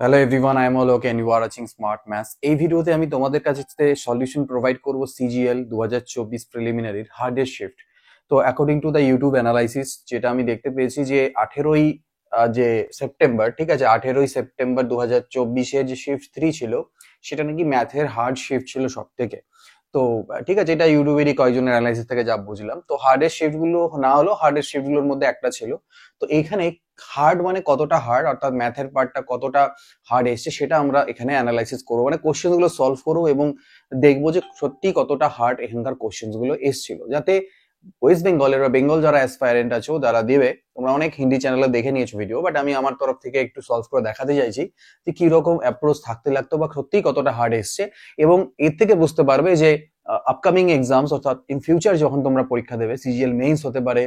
Hello everyone, I am Alok and you are watching smart maths. এই ভিডিওতে আমি তোমাদের কাছে সলিউশন প্রোভাইড করব সিজিএল 2024 প্রিলিমিনারির হার্ডের শিফট। তো according to the YouTube analysis যেটা আমি দেখতে পেয়েছি যে 18ই যে সেপ্টেম্বর, ঠিক আছে, 18ই সেপ্টেম্বর 2024-এর যে শিফট 3 ছিল সেটা নাকি ম্যাথের হার্ড শিফট ছিল সব থেকে। তো ঠিক আছে, এটা ইউটিউবেরই কয়েকজনের অ্যানালাইসিস থেকে যা বুঝলাম। তো হার্ডের শিফট গুলো না হলো, হার্ডের শিফট গুলোর মধ্যে একটা ছিল। তো এইখানে হার্ড মানে কতটা হার্ড, অর্থাৎ ম্যাথের পার্টটা কতটা হার্ড এসছে সেটা আমরা এখানে অ্যানালাইসিস করবো, মানে কোশ্চেন গুলো সলভ করবো এবং দেখবো যে সত্যি কতটা হার্ড এখানকার কোশ্চেন গুলো এসছিল, যাতে ওয়েস্ট বেঙ্গলের বা বেঙ্গল যারা অ্যাসপায়ারেন্ট আছো যারা দেবে, তোমরা অনেক হিন্দি চ্যানেলে দেখে নিয়েছো ভিডিও, বাট আমি আমার তরফ থেকে একটু সলভ করে দেখাতে চাইছি যে কি রকম অ্যাপ্রোচ থাকতে লাগতো বা সত্যি কতটা হার্ড এসছে। এবং এর থেকে বুঝতে পারবে যে আপকামিং এক্সামস, অর্থাৎ ইন ফিউচার যখন তোমরা পরীক্ষা দেবে, সিজিএল মেইনস হতে পারে,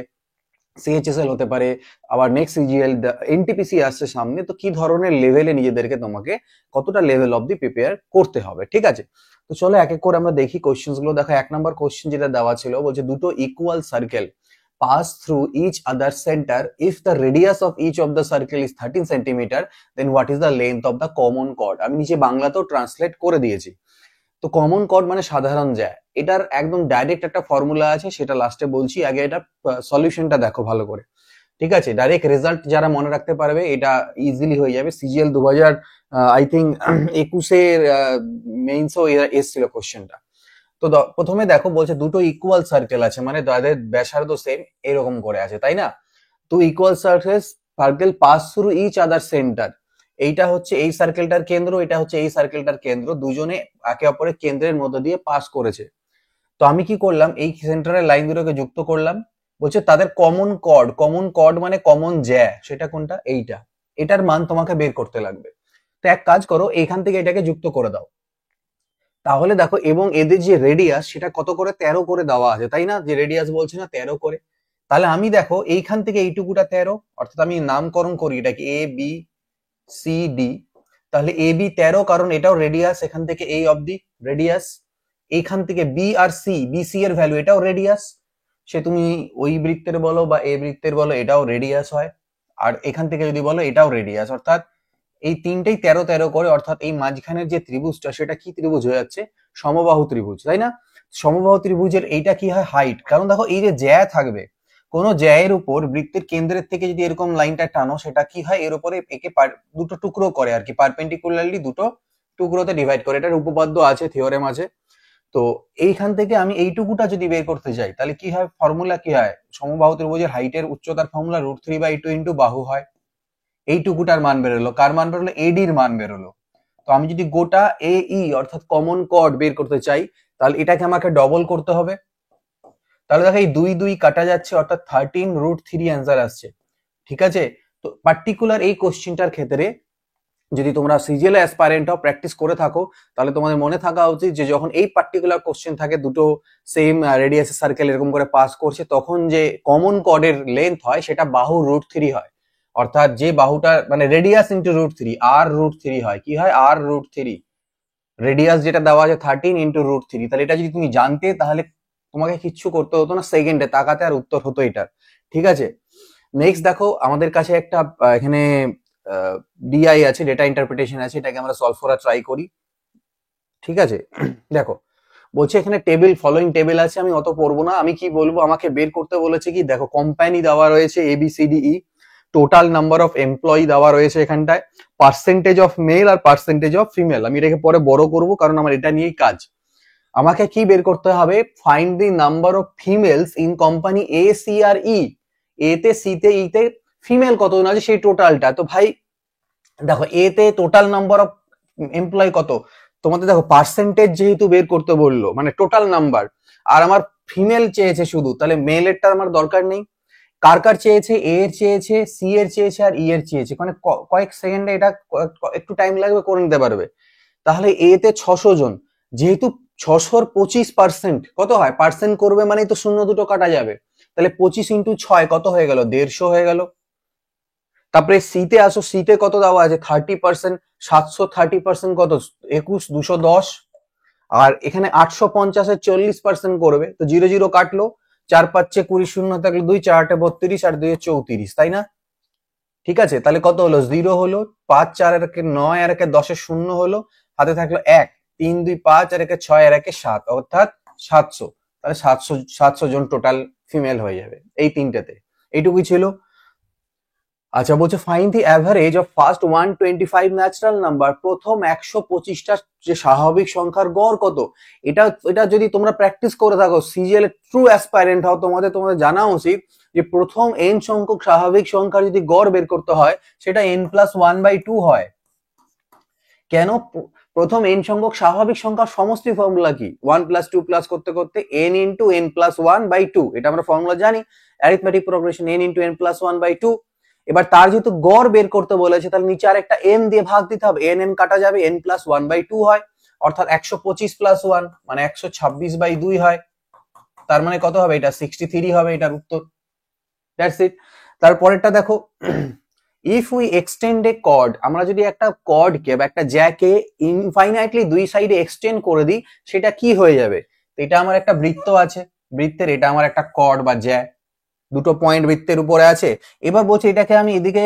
সিএইচএসএল হতে পারে, আবার নেক্সট সিজিএল, এনটিপিসি আসছে সামনে, তো কি ধরনের লেভেলে নিজেদেরকে তোমাকে কতটা লেভেল অব্দি প্রিপেয়ার করতে হবে, ঠিক আছে। তো চলো এক এক করে আমরা দেখি কোশ্চেন গুলো। দেখো, 1 নম্বর কোশ্চেন যেটা দেওয়া ছিল, বলছে দুটো equal circle pass through each other center. If the radius of each of the circle is 13 centimeter, then what is the length of the common chord? আমি নিচে বাংলাতেও ট্রান্সলেট করে দিয়েছি। তো কমন কর্ড মানে সাধারণ জ্যা, এটার একদম ডাইরেক্ট একটা ফর্মুলা আছে, সেটা লাস্টে বলছি, আগে এটা সলিউশনটা দেখো ভালো করে, ঠিক আছে। ডাইরেক্ট রেজাল্ট যারা মনে রাখতে পারবে এটা ইজিলি হয়ে যাবে। সিজিএল 2000 আই থিঙ্ক 21-এর মেইনসও এসছিল কোশ্চেনটা। তো প্রথমে দেখো, বলছে দুটো ইকুয়াল সার্কেল আছে, মানে তাদের ব্যাসার্ধ সেম এরকম করে আছে, তাই না। তো equal circle pass through each other centre, এইটা হচ্ছে এই সার্কেলটার কেন্দ্র, এটা হচ্ছে এই সার্কেলটার কেন্দ্র, দুজনে একে অপরের কেন্দ্রের মধ্য দিয়ে পাস করেছে। তো আমি কি করলাম, এই সেন্টারের লাইন দুটোকে যুক্ত করলাম। বলছে তাদের কমন কর্ড মানে কমন জ্যা, সেটা কোনটা, এইটা, এটার মান তোমাকে বের করতে লাগবে। তো এক কাজ করো, এইখান থেকে এটাকে যুক্ত করে দাও। তাহলে দেখো, এবং এদের যে রেডিয়াস সেটা কত করে, 13 করে দেওয়া আছে, তাই না, যে রেডিয়াস বলছে না 13 করে। তাহলে আমি দেখো এইখান থেকে এইটুকুটা 13, অর্থাৎ আমি নামকরণ করি এটাকে এ বি সি ডি। তাহলে এ বি 13, কারণ এটাও রেডিয়াস, এখান থেকে এই অবধি রেডিয়াস। এইখান থেকে বি আর সি, বি সি এর ভ্যালু, এটাও রেডিয়াস। সে তুমি ওই বৃত্তের বলো বা এ বৃত্তের বলো, এটাও রেডিয়াস হয়। আর এখান থেকে যদি বলো, এটাও রেডিয়াস। অর্থাৎ এই তিনটেই 13 13 করে, অর্থাৎ এই মাঝখানের যে ত্রিভুজটা সেটা কি ত্রিভুজ হয়ে যাচ্ছে, সমবাহু ত্রিভুজ, তাই না। সমবাহু ত্রিভুজের এইটা কি হয়, হাইট। কারণ দেখো, এই যে জ্যা থাকবে, কোন জ্যায়ের উপর বৃত্তের কেন্দ্রের থেকে যদি এরকম লাইনটা টানো, সেটা কি হয়, এর উপরে একে দুটো টুকরো করে আর কি, পারপেন্ডিকুলারলি দুটো টুকরোতে ডিভাইড করে, এটার উপপাদ্য আছে, থিওরেম আছে। তো এইখান থেকে আমি এইটুকুটা যদি বের করতে যাই, তাহলে কি হয়, ফর্মুলা কি হয়, সমবাহু ত্রিভুজের হাইটের উচ্চতার ফর্মুলা √3/2 ইন্টু বাহু হয়। এইটুকুটার মান বেরোলো, কার মান বেরোলো, এডির মান বেরোলো। তো আমি যদি গোটা এ ই অর্থাৎ কমন কর্ড বের করতে চাই, তাহলে এটাকে আমাকে ডবল করতে হবে। তাহলে দেখো, এই 2 2 কাটা যাচ্ছে, অর্থাৎ 13√3 অ্যান্সার আসছে, ঠিক আছে। তো পার্টিকুলার এই কোশ্চেনটার ক্ষেত্রে যদি তোমরা সিজিএল অ্যাসপারেন্ট হও, প্র্যাকটিস করে থাকো, তাহলে তোমাদের মনে থাকা উচিত যে যখন এই পার্টিকুলার কোশ্চেন থাকে, দুটো সেম রেডিয়াসের সার্কেল এরকম করে পাস করছে, তখন যে কমন কর্ডের লেন্থ হয় সেটা বাহু √3 হয়। অর্থাৎ যে বাহুটা মানে রেডিয়াস ইন্টু √3, r√3 হয়, কি হয়, r√3। রেডিয়াস যেটা দেওয়া আছে 13 ইন্টু √3, তাহলে এটা যদি তুমি জানতে, তাহলে তোমাকে কিচ্ছু করতে হতো না, সেকেন্ডে তাকাতে আর উত্তর হতো এটার, ঠিক আছে। নেক্সট দেখো, আমাদের কাছে একটা এখানে ডিআই আছে, ডেটা ইন্টারপ্রিটেশন আছে, এটাকে আমরা সলভ করার ট্রাই করি, ঠিক আছে। দেখো, বলছে এখানে টেবিল, ফলোইং টেবিল আছে, আমি অত পড়বো না, আমি কি বলবো, আমাকে বের করতে বলেছে কি, দেখো কোম্পানি দেওয়া রয়েছে ABCDE, total number of employee দেওয়া রয়েছে এখানটায়, পার্সেন্টেজ অফ মেল আর পার্সেন্টেজ অফ ফিমেল। আমি এটাকে পরে বড় করব, কারণ আমার এটা নিয়েই কাজ। আমাকে কি বের করতে হবে, find the number of females in company A C or E. A তে, সি তে, ই তে ফিমেল কতজন আছে সেই টোটালটা। তো ভাই দেখো, এ তে টোটাল নাম্বার অফ এমপ্লয় কত, তোমাদের দেখো পার্সেন্টেজ যেহেতু বের করতে বললো, মানে টোটাল নাম্বার, আর আমার ফিমেল চেয়েছে শুধু, তাহলে মেলেরটা আমার দরকার নেই। কার কার চেয়েছে, এ এর চেয়েছে, সি এর চেয়েছে, আর ই এর চেয়েছে, মানে কয়েক সেকেন্ডে এটা একটু টাইম লাগবে, করে নিতে পারবে। তাহলে এ তে 600 জন, যেহেতু 600-র 25% কত হয়, পার্সেন্ট করবে মানে তো শূন্য দুটো কাটা যাবে, তাহলে 25 ইন্টু 6 কত হয়ে গেল, 150 হয়ে গেল। তারপরে সিতে আসো, সিতে কত দেওয়া আছে, 30%, 730% কত, 21, 210। আর এখানে 850-এর 40% করবে, তো 0 0 কাটলো, 4 5 20, শূন্য থাকলে 2, 4 8 32, আর 2 34, তাই না। ঠিক আছে, তাহলে কত হলো, 0 হলো, 5 4 আর একে 9 আর একে 10 এর 0 হলো, হাতে থাকলো 1, 3 2 5 আর একে 6 আর একে 7, অর্থাৎ 700। তাহলে 700 জন টোটাল ফিমেল হয়ে যাবে এই তিনটেতে। এইটুকুই ছিল। আচ্ছা, বলছে find the average of first 125 natural number, প্রথম 125টা যে স্বাভাবিক সংখ্যার গড় কত। এটা এটা যদি তোমরা প্র্যাকটিস করে থাকো, সিজিএল ট্রু অ্যাসপাইরেন্ট হও, তোমাদের জানা উচিত যে প্রথম n সংখ্যক স্বাভাবিক সংখ্যার যদি গড় বের করতে হয় সেটা n+1/2 হয়। কেন? প্রথম n সংখ্যক স্বাভাবিক সংখ্যার সমষ্টি ফর্মুলা কি, 1+2+ করতে করতে n × n+1/2, এটা আমরা ফর্মুলা জানি, অ্যারিথমেটিক প্রোগ্রেশন n × n+1/2। এবার তার যেহেতু গড় বের করতে বলেছে, তাহলে নিচে আর একটা n দিয়ে ভাগ দিতে হবে, n কাটা যাবে, n+1/2 হয়, অর্থাৎ 125 + 1 মানে 126/2 হয়। তার মানে কত হবে, এটা 63 হবে এটার উত্তর। That's it. তারপরেরটা দেখো, if we extend a chord, আমরা যদি একটা কর্ডকে বা একটা জ্যাকে ইনফাইনাইটলি দুই সাইডে এক্সটেন্ড করে দিই, সেটা কি হয়ে যাবে। এটা আমার একটা বৃত্ত আছে, বৃত্তের এটা আমার একটা কর্ড বা জ্যা, দুটো পয়েন্ট বৃত্তের উপরে আছে। এবার বলছে এটাকে আমি এদিকে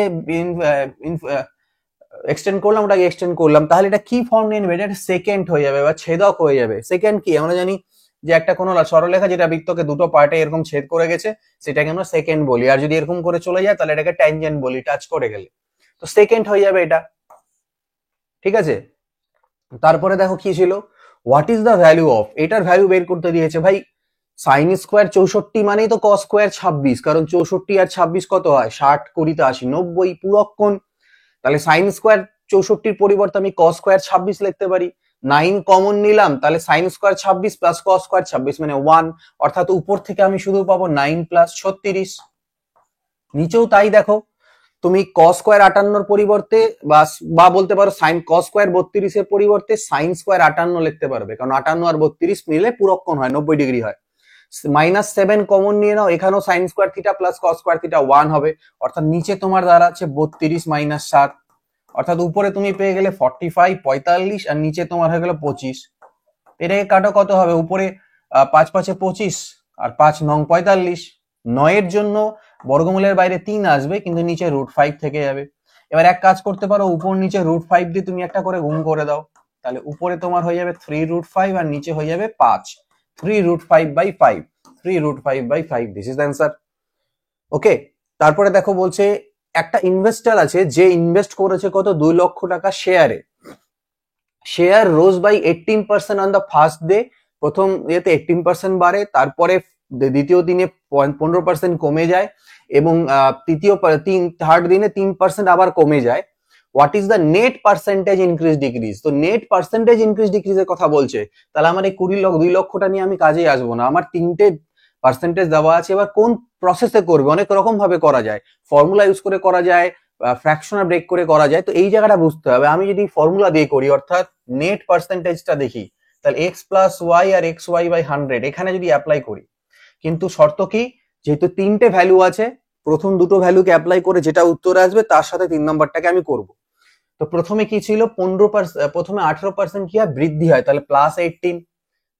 এক্সটেন্ড করলাম, ওটাকে এক্সটেন্ড করলাম, তাহলে এটা কি ফর্ম নিয়ে নেবে, এটা সেকেন্ড হয়ে যাবে বা ছেদক হয়ে যাবে। সেকেন্ড কি, আমরা জানি যে একটা কোনো সরলরেখা যেটা বৃত্তকে দুটো পার্টে এরকম ছেদ করে গেছে, সেটাকে আমরা সেকেন্ড বলি। আর যদি এরকম করে চলে যায় তাহলে এটাকে ট্যানজেন্ট বলি, টাচ করে গেলে। তো সেকেন্ড হয়ে যাবে এটা, ঠিক আছে। তারপরে দেখো কি ছিল, what is the value of, এটার ভ্যালু বের করতে দিয়েছে ভাই। সাইন স্কোয়ার 64 মানেই তো কস স্কোয়ার 26, কারণ 64 আর 26 কত হয়, 60 20 80 90 পুরক্ষণ। তাহলে সাইন স্কোয়ার 64 পরিবর্তে আমি কস স্কোয়ার 26 লিখতে পারি। 9 কমন নিলাম, তাহলে sine square 26 plus cos square 26 মানে 1, অর্থাৎ উপর থেকে আমি শুধু পাবো 9 + 36। নিচেও তাই দেখো, তুমি কস স্কোয়ার 58 পরিবর্তে বা বলতে পারো সাইন কস স্কোয়ার 32 এর পরিবর্তে সাইন স্কোয়ার 58 লিখতে পারবে, কারণ 58 আর 32 মিলে পুরক্ষণ হয়, 90 ডিগ্রি হয়। -7 কমন নিয়ে নাও, এখানেও sine square theta plus cos square theta 1 হবে, অর্থাৎ নিচে তোমার দাঁড়াচ্ছে 32 - 7, অর্থাৎ উপরে তুমি পেয়ে গেলে 45 45 আর নিচে তোমার হয়ে গেল 25। এটাকে কাটো, কত হবে, উপরে 5 5 25 আর 5 9 45। 9 এর জন্য বর্গমূলের বাইরে 3 আসবে, কিন্তু নিচে √5 থেকে যাবে। এবার এক কাজ করতে পারো, উপর নিচে √5 দিয়ে তুমি একটা করে গুণ করে দাও, তাহলে উপরে তোমার হয়ে যাবে 3√5 আর নিচে হয়ে যাবে 5, 3√5/5, 3√5/5, দিস ইজ দ্য অ্যান্সার। ওকে। তারপরে দেখো বলছে একটা ইনভেস্টর আছে, যে ইনভেস্ট করেছে কত, 2 লক্ষ টাকা শেয়ারে। Share rose by 18% on the first day, প্রথম ইয়েতে 18% বাড়ে, তারপরে দ্বিতীয় দিনে 15% কমে যায়, এবং থার্ড দিনে 3% আবার কমে যায়। What is the net percentage increase decrease, তো নেট পার্সেন্টেজ ইনক্রিজ ডিক্রিজের কথা বলছে। তাহলে আমার এই 2 লক্ষটা নিয়ে আমি কাজে আসবো না, আমার 3টে পার্সেন্টেজ দেওয়া আছে। এবার কোন প্রসেসে করবে, অনেক রকম ভাবে করা যায়, ফর্মুলা ইউজ করে করা যায়, ফ্র্যাকশনাল ব্রেক করে করা যায়। তো এই জায়গাটা বুঝতে হবে। আমি যদি ফর্মুলা দিয়ে করি, অর্থাৎ নেট পার্সেন্টেজটা দেখি, তাহলে x + y আর xy/100 এখানে যদি অ্যাপ্লাই করি, কিন্তু শর্ত কি, যেহেতু 3টে ভ্যালু আছে, প্রথম দুটো ভ্যালুকে অ্যাপ্লাই করে যেটা উত্তরে আসবে তার সাথে 3 নম্বরটাকে আমি করব। তো প্রথমে কি ছিল, 15%, প্রথমে 18% কি হয়, বৃদ্ধি হয়, তাহলে +18,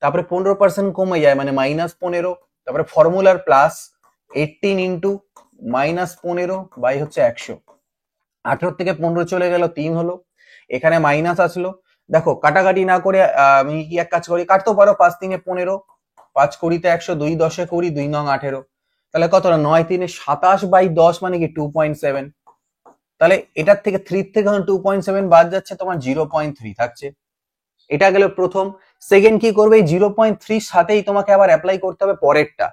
তারপরে 15% কমে যায় মানে -15, তারপরে ফর্মুলার +18 × -15/100, 18 থেকে 15 চলে গেল, 3 হলো, এখানে মাইনাস আসলো। দেখো কাটাকাটি না করে আমি কি এক কাজ করি, কাটতে পারো, 5 3 15, 5 20 100, 2 10 20, 2 9 18, তাহলে কত হলো, 9 3 27/10 মানে কি 2.7। তাহলে এটার থেকে 3 থেকে 2.7 বাদ যাচ্ছে, তোমার 0.3 থাকছে। এটা গেল প্রথম। সেকেন্ড কি করবে, এই 0.3 সাথেই তোমাকে আবার অ্যাপ্লাই করতে হবে পরেরটা,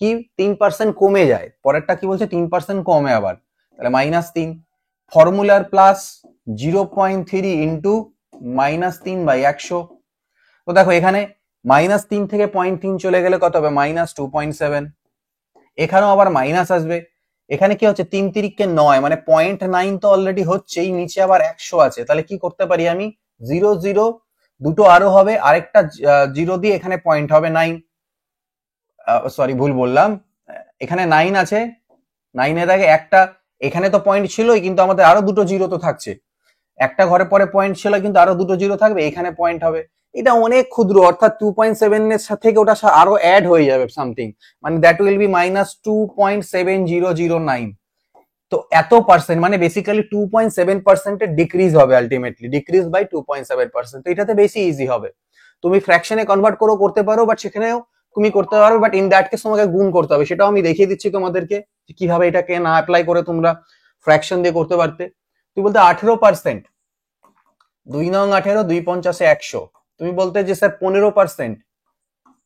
কি 3% কমে যায়, পরেরটা কি বলছে 3% কমে আবার, তাহলে -3, ফর্মুলার +0.3 × -3/100। তো দেখো এখানে -3 থেকে 0.3 চলে গেলে কত হবে, -2.7, এখানেও আবার মাইনাস আসবে। এখানে কি হচ্ছে, 3 তিরিকে 9 মানে 0.9 তো অলরেডি হচ্ছেই, নিচে আবার 100 আছে, তাহলে কি করতে পারি আমি, 0 0 দুটো আরো হবে, আরেকটা 0 দিয়ে এখানে পয়েন্ট হবে 9, সরি ভুল বললাম, এখানে 9 আছে, 9 এর আগে একটা, এখানে তো পয়েন্ট ছিলই, কিন্তু আমাদের আরো দুটো 0 তো থাকছে, একটা ঘরে পরে পয়েন্ট ছিল, কিন্তু আরো দুটো 0 থাকবে, এখানে পয়েন্ট হবে। এটা অনেক ক্ষুদ্র, অর্থাৎ 2.7 এর থেকে ওটা আরো অ্যাড হয়ে যাবে সামথিং, মানে দ্যাট উইল বি -2.7009। তো এত পার্সেন্ট মানে বেসিক্যালি 2.7% ডিক্রিজ হবে, আলটিমেটলি ডিক্রিজ বাই 2.7%। তো এটাতে বেশি ইজি হবে, তুমি ফ্র্যাকশনে কনভার্ট করতে পারো, বাট সেখানেও তুমি করতে পারো, বাট ইন দ্যাট কেস তোমাকে গুণ করতে হবে। সেটাও আমি দেখিয়ে দিচ্ছি তোমাদেরকে কিভাবে এটাকে না অ্যাপ্লাই করে তোমরা ফ্র্যাকশন দিয়ে করতে পারতে। তুমি বলতে 18%, 2 9 18, 2 50 100। তুমি বলতে যে স্যার 15%,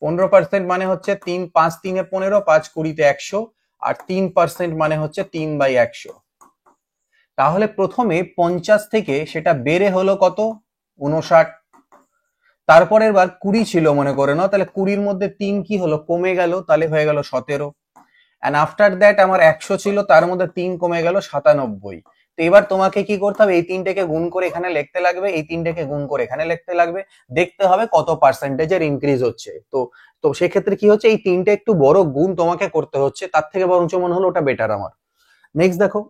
15% মানে হচ্ছে 3 5 3 15, 5 20 100, আর 3% মানে হচ্ছে 3/100। তাহলে প্রথমে 50 থেকে সেটা বেড়ে হলো কত, 59। তারপরের বার 20 ছিল মনে করে নাও, তাহলে 20-র মধ্যে 3 কি হলো, কমে গেল, তাহলে হয়ে গেল 17। এন্ড আফটার দ্যাট আমার 100 ছিল, তার মধ্যে 3 কমে গেল 97। তো এবার তোমাকে কি করতে হবে, এই তিনটাকে গুণ করে এখানে লিখতে লাগবে, এই তিনটাকে গুণ করে এখানে লিখতে লাগবে, দেখতে হবে কত পার্সেন্টেজের ইনক্রিজ হচ্ছে। তো তো সেক্ষেত্রে কি হচ্ছে, এই তিনটে একটু বড় গুণ তোমাকে করতে হচ্ছে, তার থেকে বরঞ্চ মনে হলো ওটা বেটার আমার। নেক্সট দেখো,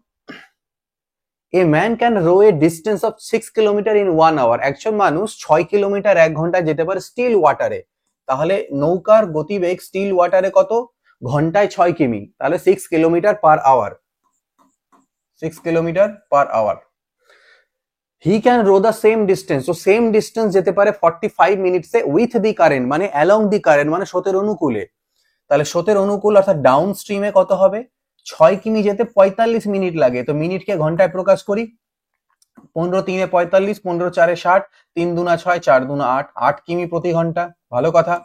a man can row a distance of 6 kilometre in 1 hour. একজন মানুষ 6 কিলোমিটার 1 ঘন্টায় যেতে পারে স্টিল ওয়াটারে। তাহলে নৌকার গতিবেগ স্টিল ওয়াটারে কত, ঘন্টায় 6 কিমি, তাহলে 6 kilometre per hour, 6 kilometre per hour. He can row the same distance, তো সেম ডিস্টেন্স যেতে পারে 45 মিনিটসে উইথ দি কারেন্ট, মানে অ্যালং দি কারেন্ট, মানে স্রোতের অনুকূলে। তাহলে স্রোতের অনুকূল অর্থাৎ ডাউন স্ট্রিমে কত হবে, 6 কিমি যেতে 45 মিনিট লাগে। তো মিনিটকে ঘন্টায় প্রকাশ করি, 15 3 45, 15 4 60, 3 2 6, 4 2 8, 8 কিমি প্রতি ঘন্টা। ভালো কথা।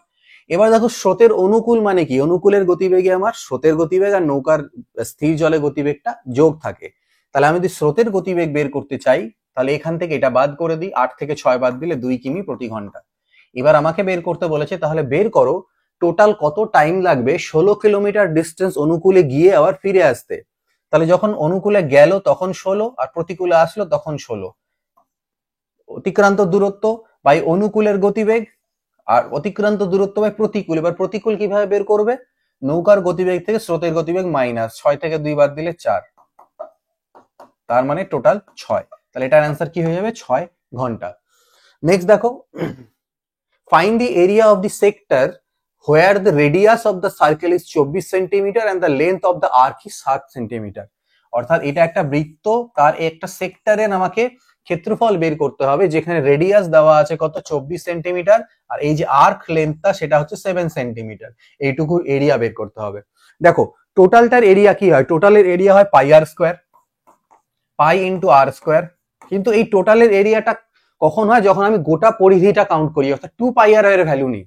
এবার দেখো স্রোতের অনুকূল মানে কি, অনুকূলের গতিবেগে আমার স্রোতের গতিবেগ আর নৌকার স্থির জলে গতিবেগটা যোগ থাকে। তাহলে আমি যদি স্রোতের গতিবেগ বের করতে চাই, তাহলে এখান থেকে এটা বাদ করে দিই, 8 থেকে 6 বাদ দিলে 2 কিমি প্রতি ঘন্টা। এবার আমাকে বের করতে বলেছে, তাহলে বের করো টোটাল কত টাইম লাগবে 16 কিলোমিটার ডিস্টেন্স অনুকূলে গিয়ে আবার ফিরে আসতে। তাহলে যখন অনুকূলে গেল তখন 16, আর প্রতিকূলে আসলো তখন 16। অতিক্রান্ত দূরত্ব বাই অনুকূলের গতিবেগ, আর অতিক্রান্ত দূরত্ব বাই প্রতিকূল। এবার প্রতিকূল কিভাবে বের করবে, নৌকার গতিবেগ থেকে স্রোতের গতিবেগ মাইনাস 6 থেকে 2 বাদ দিলে 4, তার মানে টোটাল 6। তাহলে এটার অ্যান্সার কি হয়ে যাবে, 6 ঘন্টা। নেক্সট দেখো, find the area of the sector where the radius of the circle is 24 centimetre and the length of the arc is 7 centimetre. অর্থাৎ এটা একটা বৃত্ত, তার একটা সেক্টরে আমাকে ক্ষেত্রফল বের করতে হবে, যেখানে রেডিয়াস দেওয়া আছে কত, 24 সেন্টিমিটার, আর এই যে আর্ক লেন্থটা সেটা হচ্ছে 7 সেন্টিমিটার। এইটুকু এরিয়া বের করতে হবে। দেখো টোটালটার এরিয়া কি হয়, টোটালের এরিয়া হয় পাই আর স্কোয়ার, পাই ইন্টু আর স্কোয়ার। কিন্তু এই টোটালের এরিয়াটা কখন হয়, যখন আমি গোটা পরিধিটা কাউন্ট করি, অর্থাৎ 2 পাই আর এর ভ্যালু নিই।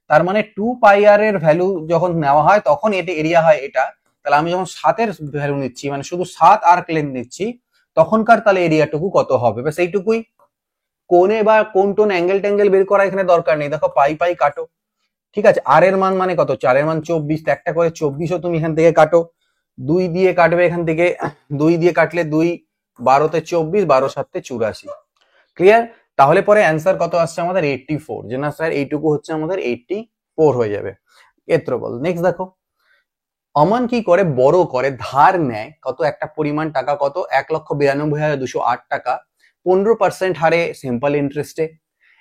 তার মানে 2 পাই আর এর ভ্যালু যখন নেওয়া হয় তখন এটা এরিয়া হয় এটা। তাহলে আমি যখন 7 এর ভ্যালু নিচ্ছি, মানে শুধু 7 আর্ক লেন্থ নিচ্ছি, তখনকার তাহলে এরিয়াটুকু কত হবে, ব্যাস এইটুকুই। কোণে বা কোন টোন অ্যাঙ্গেল ট্যাঙ্গেল বের করা এখানে দরকার নেই, দেখো পাই পাই কাটো। ঠিক আছে, আর এর মান মানে কত, 4 এর মান 24, একটা করে 24ও তুমি এখান থেকে কাটো, 2 দিয়ে কাটবে এখান থেকে, 2 দিয়ে কাটলে 2 12 তে 24, 12 7 84। ক্লিয়ার? তাহলে পরে অ্যান্সার কত আসছে আমাদের, 84। যে না স্যার এইটুকু হচ্ছে আমাদের 84 হয়ে যাবে ক্ষেত্রফল। নেক্সট দেখো, অমন কি করে বড় করে ধার নেয় কত একটা পরিমাণ টাকা, কত 1,92,208 টাকা 15% হারে সিম্পল ইন্টারেস্টে।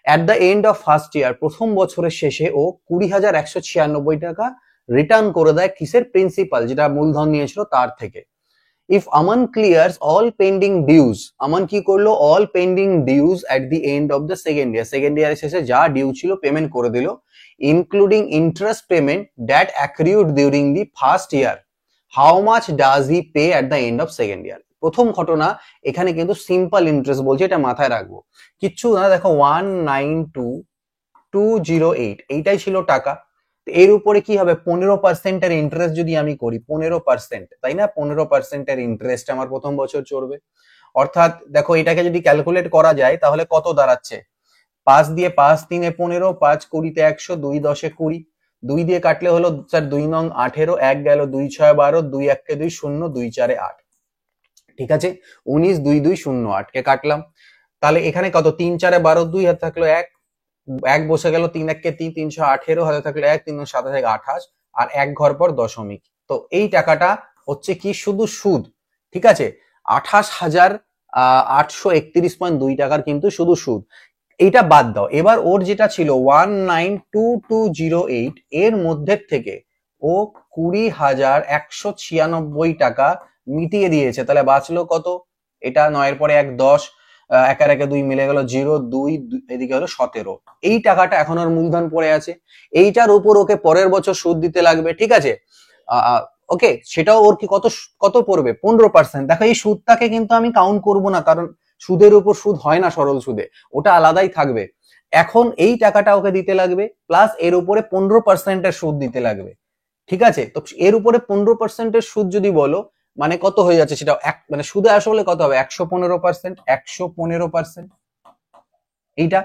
At the end of first year, প্রথম বছরের শেষে ও 20,196 টাকা রিটার্ন করে দেয় কিসের, প্রিন্সিপাল যেটা মূলধন নিয়েছিল তার থেকে। If Aman clears all pending dues, Aman কি করলো, all pending dues at the end of the second year, second ইয়ারের শেষে যা ডিউ ছিল পেমেন্ট করে দিল, including interest payment that accrued during the first year, how much does he pay at the end of second year. প্রথম ঘটনা, এখানে কিন্তু সিম্পল ইন্টারেস্ট বলছে, এটা মাথায় রাখবো, কিচ্ছু না। দেখো 192,208 এইটাই ছিল টাকা। এর উপরে কি হবে, 15% এর ইন্টারেস্ট যদি আমি করি, 15%, তাই না, 15% এর ইন্টারেস্ট আমার প্রথম বছর চড়বে। অর্থাৎ দেখো এটাকে যদি ক্যালকুলেট করা যায় তাহলে কত দাঁড়াচ্ছে, 5 দিয়ে 5 3 15, 5 20 তে 100, 2 10 20, 2 দিয়ে কাটলে হলো স্যার 2 9 18, 1 গেল 2 6 12, 2 1 কে 2 0, 2 4 8। ঠিক আছে, 19 2 2 0 8 কে কাটলাম। তাহলে এখানে কত, 3 4 12, 2 হাতে থাকলো 1, 1 বসে গেল, 3 1 কে 3, 318 হাতে থাকলো 1, 3 7 থেকে 28, আর 1 ঘর পর দশমিক। তো এই টাকাটা হচ্ছে কি, শুধু সুদ। ঠিক আছে, 28,831.2 টাকার কিন্তু শুধু সুদ। এইটা বাদ দাও। এবার ওর যেটা ছিল 192,208, এর মধ্যে থেকে ও 20,196 টাকা মিটিয়ে দিয়েছে। তাহলে বাঁচলো কত? এটা 9 পরে 1 10, 1 আর 1 2 মিলে গেল 0, 2 এদিকে হলো 17। এই টাকাটা এখন ওর মূলধন পড়ে আছে, এইটার উপর ওকে পরের বছর সুদ দিতে লাগবে, ঠিক আছে? ওকে, সেটাও ওর কি কত কত পড়বে? 15%। দেখো এই সুদটাকে কিন্তু আমি কাউন্ট করব না, কারণ সুদের উপর সুদ হয় না সরল সুদে, ওটা আলাদাই থাকবে। এখন এই টাকাটা ওকে দিতে লাগবে, প্লাস এর উপরে 15%-এর সুদ দিতে লাগবে, ঠিক আছে? তো এর উপরে 15%-এর সুদ যদি বলো, মানে কত হয়ে যাচ্ছে সেটা মানে সুদে আসলে কত হবে? 115%, 115%। এইটা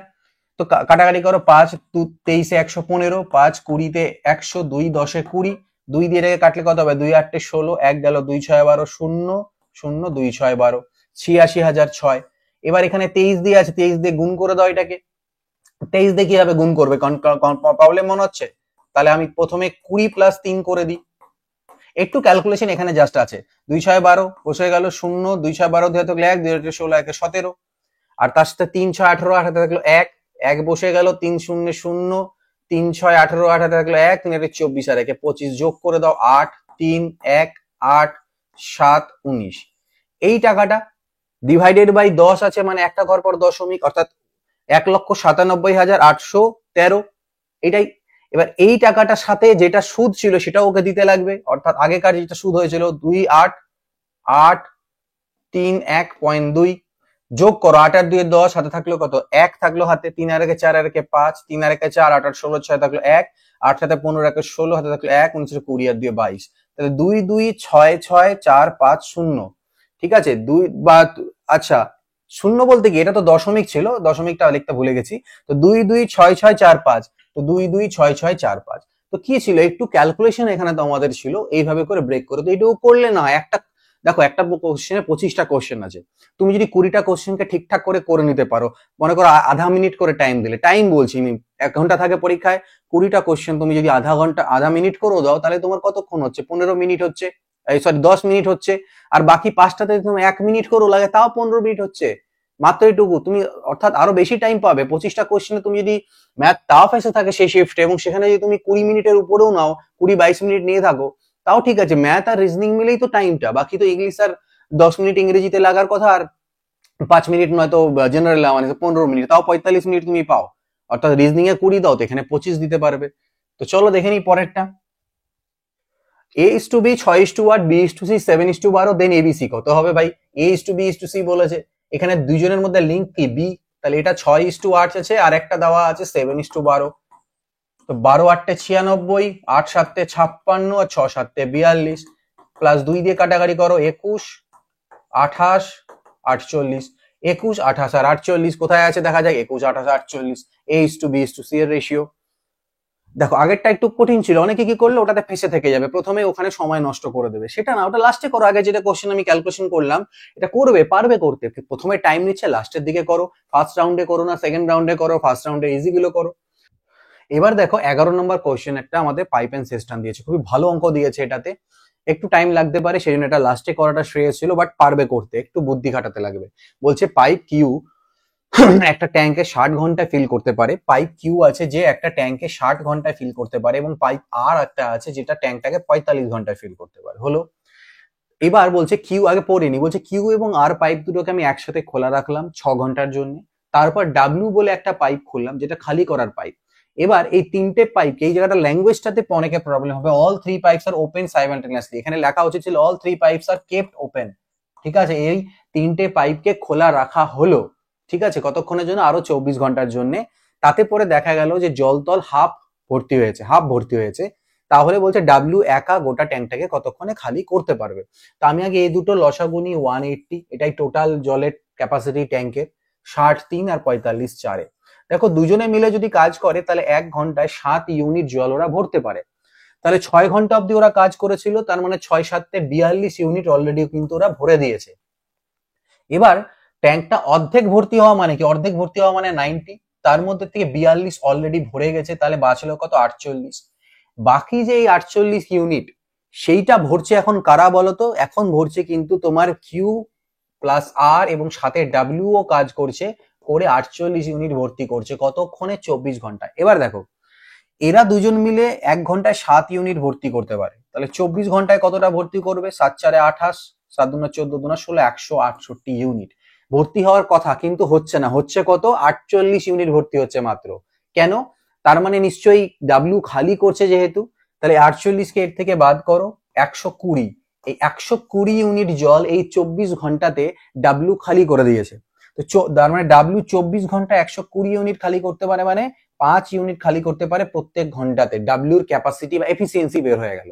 তো কাটাকাটি করো, 5 23-এ 115, 5 20-তে 100, 2 10-এ 20, 2 দিয়ে রেখে কাটলে কত হবে? 2 8-এ 16, 1 গেল, 2 6 12, 0 0 2 6 12, 86,006। এবার এখানে 23 দিয়ে আছে, 23 দিয়ে গুণ করে দাও এটাকে। 23 দিয়ে কিভাবে গুণ করবে? প্রবলেম মনে হচ্ছে? তাহলে আমি প্রথমে 20 প্লাস 3 করে দিই। একটু ক্যালকুলেশন এখানে জাস্ট আছে। 2 6 12 বসে গেল 0, 2 6 12 দিয়ে থাকলে 1, 2 16, 1 17, আর তার সাথে 3 6 18, 8 থাকলো 1, 1 বসে গেল, 3 0 0, 3 6 18, 8 থাকলো 1, 3 24 আর 1 25, যোগ করে দাও 8, 3 1 8 7 19। এই টাকাটা ডিভাইডেড বাই 10 আছে, মানে একটা ঘর পর দশমিক, অর্থাৎ 1,97,813। এটাই। এবার এই টাকাটার সাথে যেটা সুদ ছিল সেটা ওকে দিতে লাগবে, অর্থাৎ আগেকার যেটা সুদ হয়েছিল 2 8 8 3 1.2, যোগ করো 8 আর 2 10, হাতে থাকলো কত? 1 থাকলো হাতে, 3 আর 1 4 আর 1 5, 3 আর 1 4, 8 আর 16 6 থাকলো 1, 8 সাথে 15 1 16, হাতে থাকলো 1 19 20 আর 2 22। তাহলে 2 2 6 6 4 5 0, ঠিক আছে? 2 বা আচ্ছা, শূন্য বলতে কি, এটা তো দশমিক ছিল, দশমিকটা লিখতে ভুলে গেছি। তো 2 2 6 6 4 5, তো 2 2 6 6 4 5। তো কি ছিল? একটু ক্যালকুলেশন এখানে তো আমাদের ছিল, এইভাবে করে ব্রেক করে। তো এইটুকু করলে না, একটা দেখো একটা কোশ্চেনে 25টা কোশ্চেন আছে, তুমি যদি 20টা কোশ্চেনকে ঠিকঠাক করে নিতে পারো, মনে করো আধা মিনিট করে টাইম দিলে, টাইম বলছি আমি, 1 ঘন্টা থাকে পরীক্ষায়, 20টা কোশ্চেন তুমি যদি আধা মিনিট করেও দাও, তাহলে তোমার কতক্ষণ হচ্ছে? 15 মিনিট হচ্ছে, সরি 10 মিনিট হচ্ছে। আর বাকি 5টাতে তুমি 1 মিনিট করো লাগে, তাও 15 মিনিট হচ্ছে, মাত্র এইটুকু তুমি, অর্থাৎ আরো বেশি টাইম পাবে। 25টা কোশ্চেনে তুমি যদি ম্যাথ টাফ এসে থাকে সেই শিফটে, এবং সেখানে যদি তুমি 20 মিনিটের উপরেও নাও, 20-22 মিনিট নিয়ে থাকো, তাও ঠিক আছে। ম্যাথ আর রিজনিং মিলেই তো টাইমটা, বাকি তো ইংলিশ আর 10 মিনিট ইংরেজিতে লাগার কথা, আর 5 মিনিট নয়তো জেনারেল মানে 15 মিনিট, তাও 45 মিনিট তুমি পাও। অর্থাৎ রিজনিং এ 20 দাও তো এখানে 25 দিতে পারবে। তো চলো দেখে নিই পরেরটা। A:B 6:8, B:C 7:12, দেন ABC কত হবে ভাই? A:B:C বলেছে, এখানে দুইজনের মধ্যে লিঙ্ক কি? B, তাহলে এটা 6:8 আছে, আর একটা দেওয়া আছে 7:12। তো 12 8 96, 8 7 56, আর 6 7 42, প্লাস 2 দিয়ে কাটাকাটি করো, 21 28 48, 21 28 আর 48 কোথায় আছে দেখা যায়? 21 28 48, A:B:C এর রেশিও। দেখো আগেরটা একটু কঠিন ছিল, অনেকে কি করলো ওটাতে ফেসে থেকে যাবে, প্রথমে ওখানে সময় নষ্ট করে দেবে, সেটা না, ওটা লাস্টে করো। আগে যেটা কোশ্চেন আমি ক্যালকুলেশন করলাম, এটা করবে, পারবে করতে। প্রথমে টাইম নিচ্ছে, লাস্টের দিকে করো। ফার্স্ট রাউন্ডে করো না, সেকেন্ড রাউন্ডে করো, ফার্স্ট রাউন্ডে ইজি গুলো করো। এবার দেখো 11 নম্বর কোশ্চেন একটা আমাদের পাইপ এন্ড সিস্টেম দিয়েছে, খুবই ভালো অঙ্ক দিয়েছে। এটাতে একটু টাইম লাগতে পারে, সেই জন্য এটা লাস্টে করাটা শ্রেয় ছিল, বাট পারবে করতে, একটু বুদ্ধি খাটাতে লাগবে। বলছে পাইপ কিউ একটা ট্যাঙ্কে 60 ঘন্টায় ফিল করতে পারে। পাইপ কিউ আছে যে একটা ট্যাঙ্কে 60 ঘন্টায় ফিল করতে পারে, এবং পাইপ আর একটা আছে যেটা ট্যাঙ্কটাকে 45 ঘন্টায় ফিল করতে পারে। হলো। এবার বলছে কিউ, আগে পড়িনি, বলছে কিউ এবং আর পাইপ দুটোকে আমি একসাথে খোলা রাখলাম 6 ঘন্টার জন্য। তারপর ডাব্লিউ বলে একটা পাইপ খুললাম, যেটা খালি করার পাইপ। এবার এই তিনটে পাইপকে, এই জায়গাটা ল্যাঙ্গুয়েজটাতে অনেকে প্রবলেম হবে, অল 3 পাইপস আর ওপেন সাইমালটেনিয়াসলি, এখানে লেখা উচিত ছিল all 3 pipes are kept open. ঠিক আছে, এই তিনটে পাইপকে খোলা রাখা হলো, ঠিক আছে, কতক্ষণের জন্য? আরো 24 ঘন্টার জন্য। তাতে পরে দেখা গেল যে জলতল হাফ ভর্তি হয়েছে। তাহলে বলছে ডাব্লিউ একা গোটা ট্যাঙ্কটাকে কতক্ষণে খালি করতে পারবে। তো আমি আগে এই দুটো লসাগুনি 180, এটাই টোটাল জলের ক্যাপাসিটি ট্যাঙ্কের, 60 3 আর 45 4। দেখো দুজনে মিলে যদি কাজ করে, তাহলে 1 ঘন্টায় 7 ইউনিট জল ওরা ভরতে পারে। তাহলে 6 ঘন্টা অব্দি ওরা কাজ করেছিল, তার মানে 6 7 42 ইউনিট অলরেডি কিন্তু ওরা ভরে দিয়েছে। এবার ট্যাঙ্কটা অর্ধেক ভর্তি হওয়া মানে কি? অর্ধেক ভর্তি হওয়া মানে 90, তার মধ্যে থেকে 42 অলরেডি ভরে গেছে, তাহলে বাঁচলো কত? 48। বাকি যে এই 48 ইউনিট, সেইটা ভরছে এখন কারা বলতো? এখন ভরছে কিন্তু তোমার কিউ প্লাস আর, এবং সাথে ডাব্লিউ ও কাজ করছে, করে 48 ইউনিট ভর্তি করছে কতক্ষণে? 24 ঘন্টায়। এবার দেখো এরা দুজন মিলে 1 ঘন্টায় 7 ইউনিট ভর্তি করতে পারে, তাহলে 24 ঘন্টায় কতটা ভর্তি করবে? 7 4 28, 7 × 14 × 16 168 ইউনিট ভর্তি হওয়ার কথা, কিন্তু হচ্ছে না। হচ্ছে কত? 48 ইউনিট ভর্তি হচ্ছে মাত্র। কেন? তার মানে নিশ্চয়ই ডাব্লিউ খালি করছে যেহেতু, তাহলে 48কে এর থেকে বাদ করো, 120। এই 120 ইউনিট জল এই 24 ঘন্টাতে ডাব্লিউ খালি করে দিয়েছে। তো তার মানে ডাব্লিউ 24 ঘন্টা 120 ইউনিট খালি করতে পারে, মানে 5 ইউনিট খালি করতে পারে প্রত্যেক ঘন্টাতে। ডাব্লিউর ক্যাপাসিটি বা এফিসিয়েন্সি বের হয়ে গেল।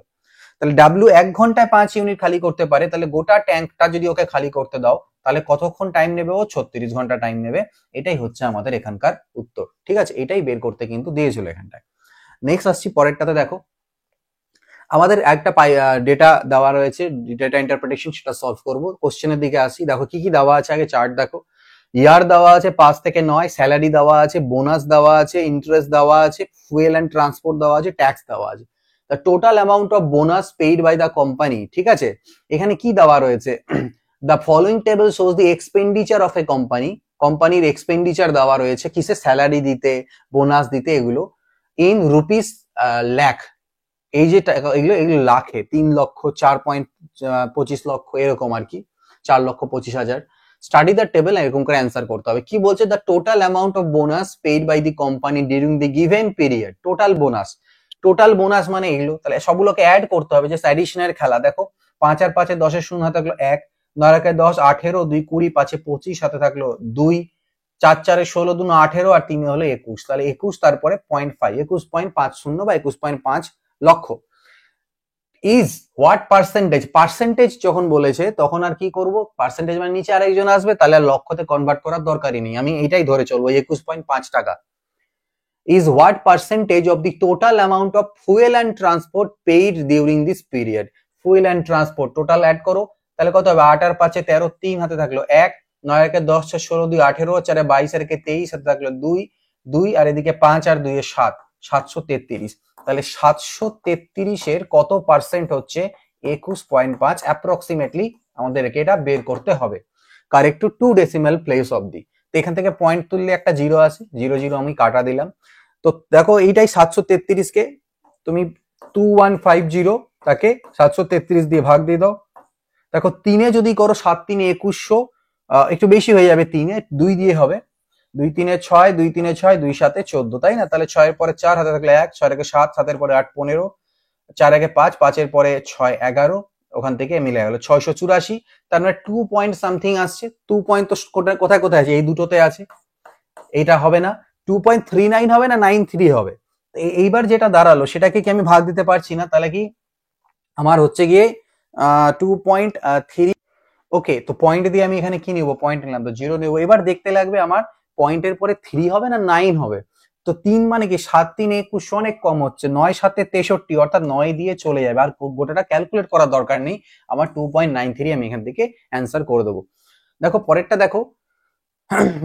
তাহলে ডাব্লিউ 1 ঘন্টায় 5 ইউনিট খালি করতে পারে, তাহলে গোটা ট্যাঙ্কটা যদি ওকে খালি করতে দাও তাহলে কতক্ষণ টাইম নেবে? ও 36 ঘন্টা টাইম নেবে। এটাই হচ্ছে আমাদের এখানকার উত্তর। ঠিক আছে, এটাই বের করতে কিন্তু দিয়েছিল এখানটায়। নেক্সট আসছি পরেরটাতে। দেখো আমাদের একটা ডেটা দেওয়া রয়েছে, ডেটা ইন্টারপ্রিটেশন, সেটা সলভ করব। কোশ্চেনের দিকে আসি। দেখো কি কি দেওয়া আছে, আগে চার্ট দেখো। ইয়ার দেওয়া আছে 5 থেকে 9, স্যালারি দেওয়া আছে, বোনাস দেওয়া আছে, ইন্টারেস্ট দেওয়া আছে, ফুয়েল অ্যান্ড ট্রান্সপোর্ট দেওয়া আছে, ট্যাক্স দেওয়া আছে। The total amount of bonus paid by the company. ঠিক আছে, এখানে কি দেওয়া রয়েছে? The following table shows the expenditure of a company. কোম্পানির এক্সপেন্ডিচার দেওয়া রয়েছে কিসে? স্যালারি দিতে, বোনাস দিতে, এগুলো ইন রুপিস লাখ। এই যে এগুলো লাখে, 3 লক্ষ, 4.25 লক্ষ, এরকম আর কি, 4,25,000। স্টাডি দ্য টেবল, এরকম করে অ্যান্সার করতে হবে। কি বলছে? The total amount of bonus paid by the company during the given period. Total bonus, total bonus মানে এগুলো, তাহলে সবগুলোকে অ্যাড করতে হবে। যে অ্যাডিশনের খেলা, দেখো 5 আর 5 10 শূন্য হাতে থাকলো 1, 9 আর 10 18, 2 20, 5 25 হাতে থাকলো 2, 4 4 16, 2 18 আর 3 হলো 21। তাহলে 21 তারপরে 0.5, 21.50 বা 21.5 লক্ষ। Is what percentage? পার্সেন্টেজ যখন বলেছে তখন আর কি করব? পার্সেন্টেজ মানে নিচে আরেকজন আসবে, তাহলে আর লক্ষতে কনভার্ট করার দরকারই নেই, আমি এটাই ধরে চলবো, 21.5 টাকা। Is what percentage of the total amount of fuel and transport paid during this period. Fuel and transport total add করো, তাহলে কত হবে? 8 আর 5 13, 3 হাতে থাকলো 1, 9 আর 10 16, 2 18, 4 22 আর 23 হাতে থাকলো 2, 2 আর এদিকে 5 আর 2 7, 733। তাহলে 733 এর কত পার্সেন্ট হচ্ছে? 21.5 অ্যাপ্রক্সিমেটলি আমাদেরকে এটা বের করতে হবে। কারেক্ট টু 2 ডেসিমাল প্লেস অবধি। তো এখান থেকে পয়েন্ট তুললে একটা 0 আছে, 0 0 আমি কাটা দিলাম। তো দেখো এইটাই 733 কে তুমি 2150 তাকে 733 দিয়ে ভাগ দিয়ে দাও। দেখো 3 যদি করো 7 3 2100, একটু বেশি হয়ে যাবে, 3 2 দিয়ে হবে, 2 3 6, 2 3 6, 2 7 14, তাই না? তাহলে 6 এর পরে 4 হাতে থাকলে 1, 6 এর 7, 7 এর পরে 8 15, 4 এর 5, 5 এর পরে 6 11, ওখান থেকে মিলে গেল 684। তার মানে 2 পয়েন্ট সামথিং আসছে। 2 পয়েন্ট তো কোথায় কোথায় আছে? এই দুটোতে আছে। এইটা হবে না, 2.39 হবে না 93 হবে। এইবার যেটা দাঁড়ালো সেটাকে কি আমি ভাগ দিতে পারছি না? তাহলে কি আমার হচ্ছে গিয়ে 2.3। ওকে, তো পয়েন্ট দিয়ে আমি এখানে কি নিব? পয়েন্ট নিলাম, তো 0 নেব। এবার দেখতে লাগবে আমার পয়েন্টের পরে 3 হবে না 9 হবে। তো 3 মানে কি? 7 3 21 অনেক কম হচ্ছে, 9 7 63, অর্থাৎ 9 দিয়ে চলে যাবে, আর গোটাটা ক্যালকুলেট করার দরকার নেই আমার। 2.93 আমি এখান থেকে অ্যান্সার করে দেবো। দেখো পরেরটা দেখো,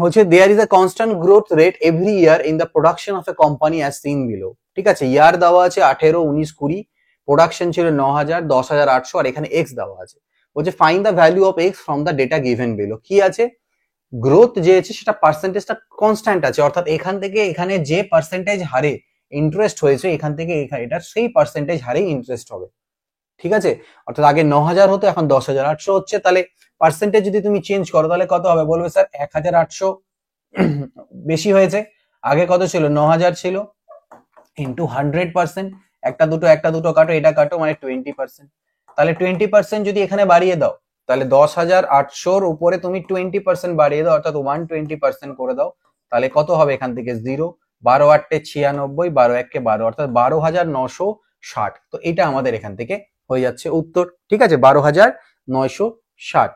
হচ্ছে there is a constant growth rate every year in the production of a company as seen below. ঠিক আছে, ইয়ার দেওয়া আছে 18, 19, 20, প্রোডাকশন ছিল 9000, 10800, আর এখানে এক্স দেওয়া আছে। বলছে find the value of x from the data given below. কি আছে? গ্রোথ যে আছে সেটা পার্সেন্টেজটা কনস্ট্যান্ট আছে, অর্থাৎ এখান থেকে এখানে যে পার্সেন্টেজ হারে ইন্টারেস্ট হয়েছে এখান থেকে এটা সেই পার্সেন্টেজ হারেই ইন্টারেস্ট হবে। ঠিক আছে, অর্থাৎ আগে 9000 হতো, এখন 10800 হচ্ছে। তাহলে পার্সেন্টেজ যদি তুমি চেঞ্জ করো তাহলে কত হবে? বলবে স্যার 1800 বেশি হয়েছে, আগে কত ছিল? 9000 ছিল, ইন্টু 100%। একটা দুটো কাটো, এটা কাটো, মানে 20%। তাহলে 20% যদি এখানে বাড়িয়ে দাও, তাহলে 10,800 উপরে তুমি 20% বাড়িয়ে দাও, অর্থাৎ 120% করে দাও, তাহলে কত হবে? এখান থেকে 0, 12 8 96, 12 1 12, অর্থাৎ 12,960। তো এটা আমাদের এখান থেকে হয়ে যাচ্ছে উত্তর। ঠিক আছে, 12,960।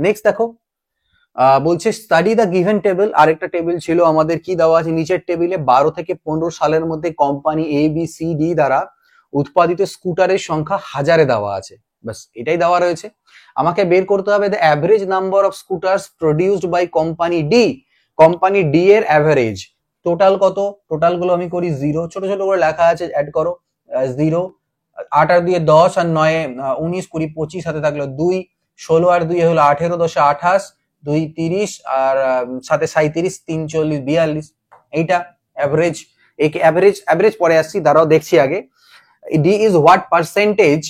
নেক্সট দেখো, বলছে স্টাডি দ্য গিভেন টেবিল। আরেকটা টেবিল ছিল আমাদের, কি দেওয়া আছে নিচের টেবিলে? 12 থেকে 15 সালের মধ্যে company A B C D দ্বারা উৎপাদিত স্কুটারের সংখ্যা হাজারে দেওয়া আছে। বাস এটাই দেওয়া রয়েছে। আমাকে বের করতে হবে the average number of scooters produced by company D. Company D এর অ্যাভারেজ টোটাল কত? টোটাল গুলো আমি করি 0, ছোট ছোট করে লেখা আছে, অ্যাড করো 0, 8 আর 2 10, আর 9 19 20 25 হাতে থাকলো 2, 16 আর 2 হলো 18, 10 28, 2 30, আর 7 37, 3 40 42। এইটা অ্যাভারেজ। এই অ্যাভারেজ পরে আসছি, দাঁড়াও দেখছি আগে। D is what percentage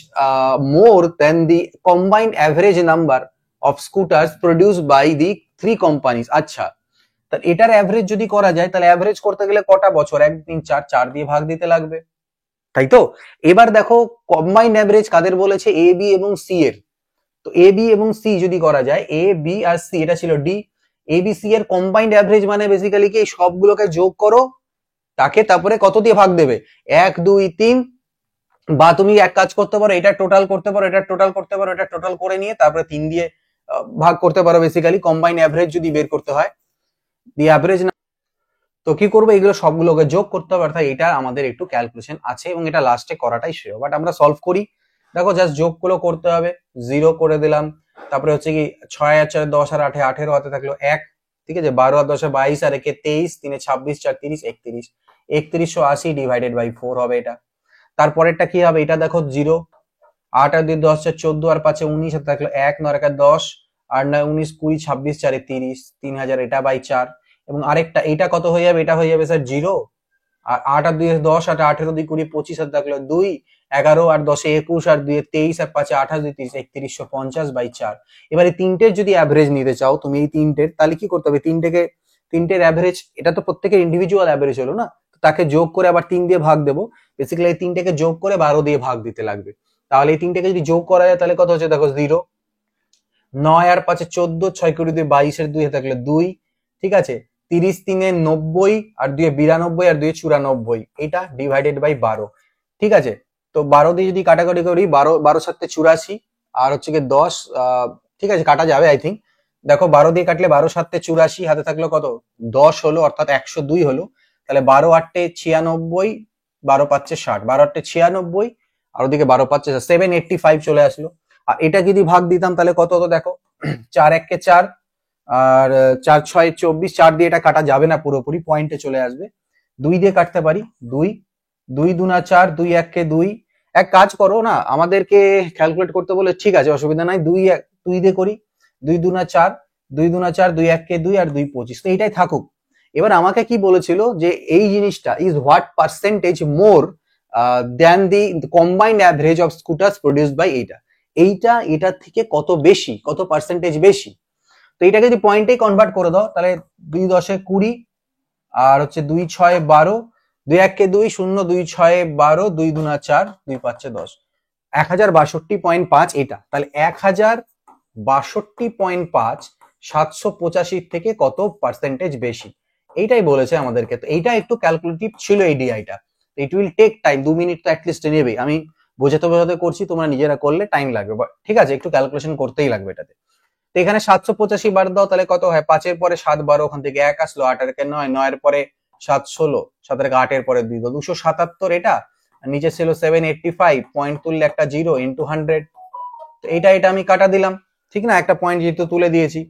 more than the combined average number of scooters produce by the three companies. আচ্ছা, তাহলে এটার অ্যাভারেজ যদি করা যায় তাহলে অ্যাভারেজ করতে গেলে কটা বছর, 1 3 4, 4 দিয়ে ভাগ দিতে লাগবে, তাই তো। এবার দেখো কম্বাইন্ড অ্যাভারেজ কাদের বলেছে, এ বি এবং সি এর। তো এ বি এবং সি যদি করা যায়, এ বি আর সি, এটা ছিল ডি, এ বি সি এর কম্বাইন্ড অ্যাভারেজ মানে বেসিক্যালি কি সবগুলোকে যোগ করো, তাকে তারপরে কত দিয়ে ভাগ দেবে, 1 2 3, বা তুমি এক কাজ করতে পারো, এটা টোটাল করতে পারো, এটা টোটাল করতে পারো, এটা টোটাল করে নিয়ে তারপরে 3 দিয়ে ভাগ করতে পারো বেসিক্যালি কম্বাইন্ড অ্যাভারেজ যদি বের করতে হয়, দি অ্যাভারেজ। তো কি করবো, এগুলো সবগুলোকে যোগ করতে হবে, অর্থাৎ এটা আমাদের একটু ক্যালকুলেশন আছে এবং এটা লাস্টে করাটাই শ্রেয়, বাট আমরা সলভ করি। দেখো জাস্ট যোগগুলো করতে হবে, 0 করে দিলাম, তারপরে হচ্ছে কি 6 আর 4 10 আর 8 18 হাতে থাকলো 1, ঠিক আছে, 12 আর 10 22 আর 1 23, 3 26 4 30 31, 3180 ডিভাইডেড বাই 4 হবে এটা। তারপরেরটা কি হবে, এটা দেখো 0, 8 আর 2 10 4 14 আর 5 19 হাতে থাকলো 1, 9 আর 1 10, 8 9 19 20 26 4 30, 3000 এটা বাই 4, এবং আরেকটা এটা কত হয়ে যাবে, এটা হয়ে যাবে স্যার 0, আর 8 আর 2 10, 8 18 2 20 25 হাতে থাকলো 2, 11 আর 10 21 আর 2 23 আর 5 28 2 30 3150 বাই 4। এবারে তিনটের যদি অ্যাভারেজ নিতে চাও তুমি এই তিনটের, তাহলে কি করতে হবে, তিনটের অ্যাভারেজ, এটা তো প্রত্যেকের ইন্ডিভিজুয়াল অ্যাভারেজ হলো না, তাকে যোগ করে আবার 3 দিয়ে ভাগ দেবো, বেসিক্যালি এই তিনটেকে যোগ করে 12 দিয়ে ভাগ দিতে লাগবে। তাহলে এই তিনটেকে যদি যোগ করা যায় তাহলে কত হচ্ছে, দেখো 0, 9 আর 5 14, 6 করে 2 22 এর 2 হাতে থাকলো 2, ঠিক আছে, 30 3 90 আর 2 92 আর 2 94, এটা ডিভাইডেড বাই 12, ঠিক আছে। তো 12 দিয়ে যদি কাটাকাটি করি, 12 12 7 84 আর হচ্ছে কি 10, ঠিক আছে কাটা যাবে আই থিঙ্ক। দেখো 12 দিয়ে কাটলে 12 7 84, হাতে থাকলো কত 10 হলো, অর্থাৎ 102 হলো। তাহলে 12 8 96, 12 5 60, 12 8 96 আর ওদিকে 12 5 785 চলে আসলো। আর এটা যদি ভাগ দিতাম তাহলে কত হতো দেখো, 4 1 কে 4 আর 4 6 24, 4 দিয়ে এটা কাটা যাবে না, পুরোপুরি পয়েন্টে চলে আসবে, 2 দিয়ে কাটতে পারি, 2 2 2 4, 2 1 কে 2, এক কাজ করো না, আমাদেরকে ক্যালকুলেট করতে বলে ঠিক আছে অসুবিধা নাই, 2 2 দিয়ে করি, 2 2 4, 2 2 4, 2 1 কে 2 আর 2 25, তো এইটাই থাকুক। এবার আমাকে কি বলেছিল যে এই জিনিসটা is what percentage more than the combined average of scooters produced by এটার থেকে কত বেশি, কত পার্সেন্টেজ বেশি। তো এটাকে যদি পয়েন্টে কনভার্ট করে দাও তাহলে 2 10 20 আর হচ্ছে 2 6 12, 2 1 কে 2 0, 2 6 12, 2 2 4, 2 5 10, 1062.5 এটা, তাহলে 1062.5 785 থেকে কত পার্সেন্টেজ বেশি, এইটাই বলেছে আমাদেরকে। তো এইটা একটু ক্যালকুলেটিভ ছিল এই ডিআইটা, it will take time, 2 minute তো অ্যাটলিস্ট নেবে, আমি বোঝাতে বোঝাতে করছি, তোমরা নিজেরা করলে টাইম লাগবে, ঠিক আছে, একটু ক্যালকুলেশন করতেই লাগবে এটাতে। তো এখানে 785 বার দাও তাহলে কত হয়, 5 এর পরে 7 12, ওখান থেকে 1 আসলো, 8 এর 9, 9 এর পরে 7 16, 7 এর 8 এর পরে 2 277 এটা, আর নিচে ছিল 785, পয়েন্ট তুললে একটা 0 ইনটু 100, তো এটা আমি কাটা দিলাম, ঠিক না, একটা পয়েন্ট যেহেতু তুলে দিয়েছি।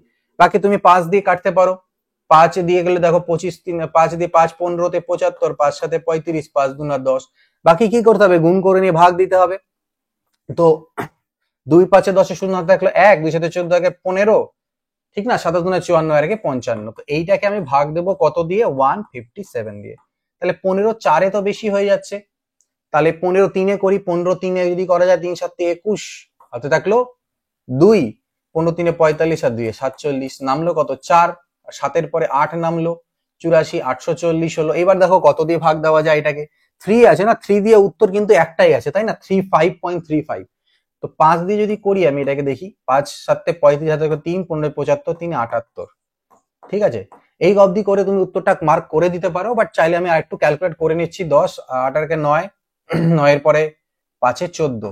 বাকি তুমি 5 দিয়ে কাটতে পারো, 5 দিয়ে গেলে দেখো 25 5 দিয়ে 5 15 তে 75, 5 7 35, 5 2 10, বাকি কি করতে হবে, গুণ করে নিয়ে ভাগ দিতে হবে। তো 2 5 10 শূন্য হাতে থাকলো 1, 2 7 14 একে 15, ঠিক না, 7 2 54 আর একে 55, তো এইটাকে আমি ভাগ দেবো কত দিয়ে, 157 দিয়ে। তাহলে 15 4 তো বেশি হয়ে যাচ্ছে, তাহলে 15 3 করি, 15 3 যদি করা যায় 3 7 21, হাতে থাকলো 2, 15 3 45 আর 2 47, নামলো কত 4, আর 7 এর পরে 8 নামলো 84, 840 হলো। এবার দেখো কত দিয়ে ভাগ দেওয়া যায় এটাকে, 3 আছে না, 3 দিয়ে উত্তর কিন্তু একটাই আছে, তাই না, 35.35। তো 5 দিয়ে যদি করি আমি এটাকে দেখি, 5 7 35 হাতে 3 15 75, 3 78, ঠিক আছে। এই অবধি করে তুমি উত্তরটা মার্ক করে দিতে পারো, বাট চাইলে আমি আরেকটু ক্যালকুলেট করে নিচ্ছি, 10 8 আর 9, 9 এর পরে 5 এ 14,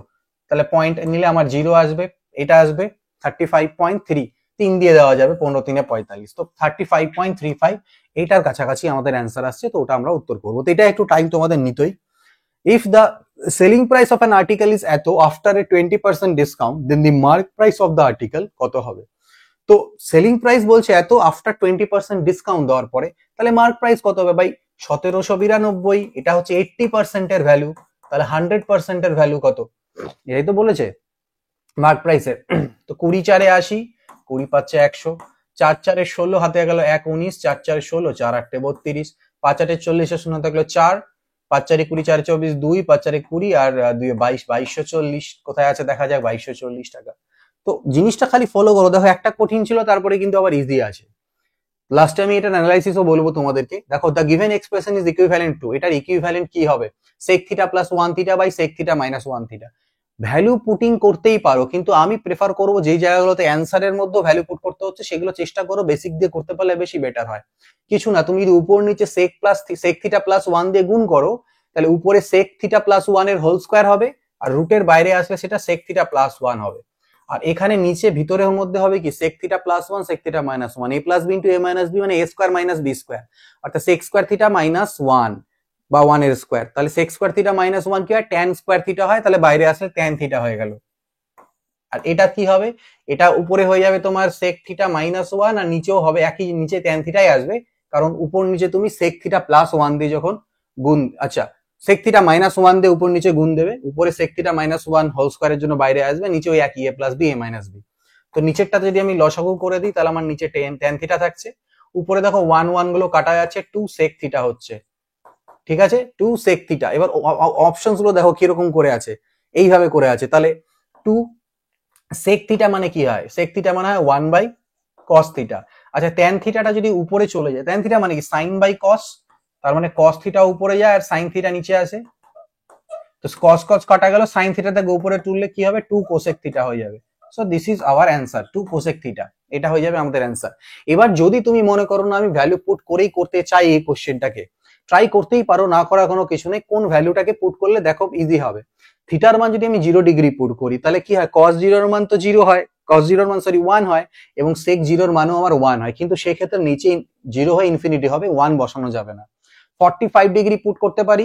তাহলে পয়েন্ট নিলে আমার 0 আসবে, এটা আসবে 35.3, 3 দিয়ে দেওয়া যাবে, 15 3 45, তো 35.35 এইটার কাছাকাছি আমাদের অ্যান্সার আসছে, তো ওটা আমরা উত্তর করবো। তো এটা একটু টাইম তোমাদের নিতই। If the selling price of an article is এত after a 20% discount, then the mark price of the article কত হবে। তো সেলিং প্রাইস বলছে এত আফটার 20% ডিসকাউন্ট দেওয়ার পরে, তাহলে মার্ক প্রাইস কত হবে ভাই, 1792, এটা হচ্ছে 80% এর ভ্যালু, তাহলে 100% এর ভ্যালু কত, এটাই তো বলেছে মার্ক প্রাইসের। তো 20 4 80, 20 5 100, 4 4 16 হাতে গেল 1 19, 4 4 16, 4 8 32, 5 8 40 শূন্য থাকলো 4, 5×4 = 20, 4×24 2, 5×4 = 20 আর 2 22, 2240 কোথায় আছে দেখা যাক, 2240 টাকা। তো জিনিসটা খালি ফলো করো, দেখো একটা কঠিন ছিল তারপরে কিন্তু আবার ইজি আছে। লাস্টে আমি এটার অ্যানালাইসিসও বলবো তোমাদেরকে। দেখো the given expression is equivalent to, এটার ইকুইভ্যালেন্ট কি হবে, sec θ + 1 θ / sec θ - 1 θ। ভ্যালু পুটিং করতেই পারো, কিন্তু আমি প্রেফার করবো যেই জায়গাগুলোতে অ্যান্সারের মধ্যে ভ্যালু পুট করতে হচ্ছে সেগুলো চেষ্টা করো বেসিক দিয়ে করতে পারলে বেশি বেটার হয়। কিছু না, তুমি যদি উপর নিচে sec θ + 1 দিয়ে গুণ করো তাহলে উপরে sec θ + 1 এর হোল স্কয়ার হবে, আর রুটের বাইরে আসলে সেটা sec θ + 1 হবে। আর এখানে নিচে ভিতরের মধ্যে হবে কি sec θ + 1 sec θ - 1, a + b * a - b মানে a² - b², অর্থাৎ sec² θ - 1 বা 1 এর স্কয়ার, তাহলে sec² θ - 1 কি হয়, tan² θ হয়, তাহলে বাইরে আসলে tan θ হয়ে গেল। আর এটা কি হবে, এটা উপরে হয়ে যাবে তোমার sec θ - 1 আর নিচেও হবে একই, নিচে tan θই আসবে, কারণ উপর নিচে তুমি sec θ + 1 দিয়ে যখন গুণ, আচ্ছা sec θ - 1 দিয়ে উপর নিচে গুণ দেবে, উপরে sec θ - 1 হোল স্কয়ারের জন্য বাইরে আসবে, নিচে ওই একই a + b a - b। তো নিচেরটা যদি আমি লসাগু করে দিই তাহলে আমার নিচে tan θ থাকছে, উপরে দেখো 1 1 গুলো কাটা যাচ্ছে, 2 sec θ হচ্ছে, ঠিক আছে 2 sec θ। এবার অপশনস গুলো দেখো কিরকম করে আছে, এইভাবে করে আছে, তাহলে 2 sec θ মানে কি হয়, sec θ মানে হয় 1/cos θ। আচ্ছা tan θ টা যদি উপরে চলে যায়, tan θ মানে কি sin/cos, তার মানে cos θ উপরে যায় আর sin θ নিচে আসে, তো cos cos কাটা গেল, sin θ থেকে উপরে তুললে কি হবে, 2 cosec θ হয়ে যাবে। So this is our answer, 2 cosec θ, এটা হয়ে যাবে আমাদের অ্যান্সার। এবার যদি তুমি মনে করো না আমি ভ্যালু পুট করেই করতে চাই এই কোশ্চেনটাকে, ট্রাই করতেই পারো, না করার কোনো কিছু নেই। কোন ভ্যালুটাকে পুট করলে দেখো ইজি হবে, থিটার মান যদি আমি 0 ডিগ্রি পুট করি তাহলে কি হয়, cos 0 এর মান তো 0 হয়, cos 0 এর মান 1 হয়, এবং sec 0 এর মানও আমার 1 হয়, কিন্তু সেই ক্ষেত্রে নিচে 0 হয়ে ইনফিনিটি হবে, 1 বসানো যাবে না। 45 ডিগ্রি পুট করতে পারি,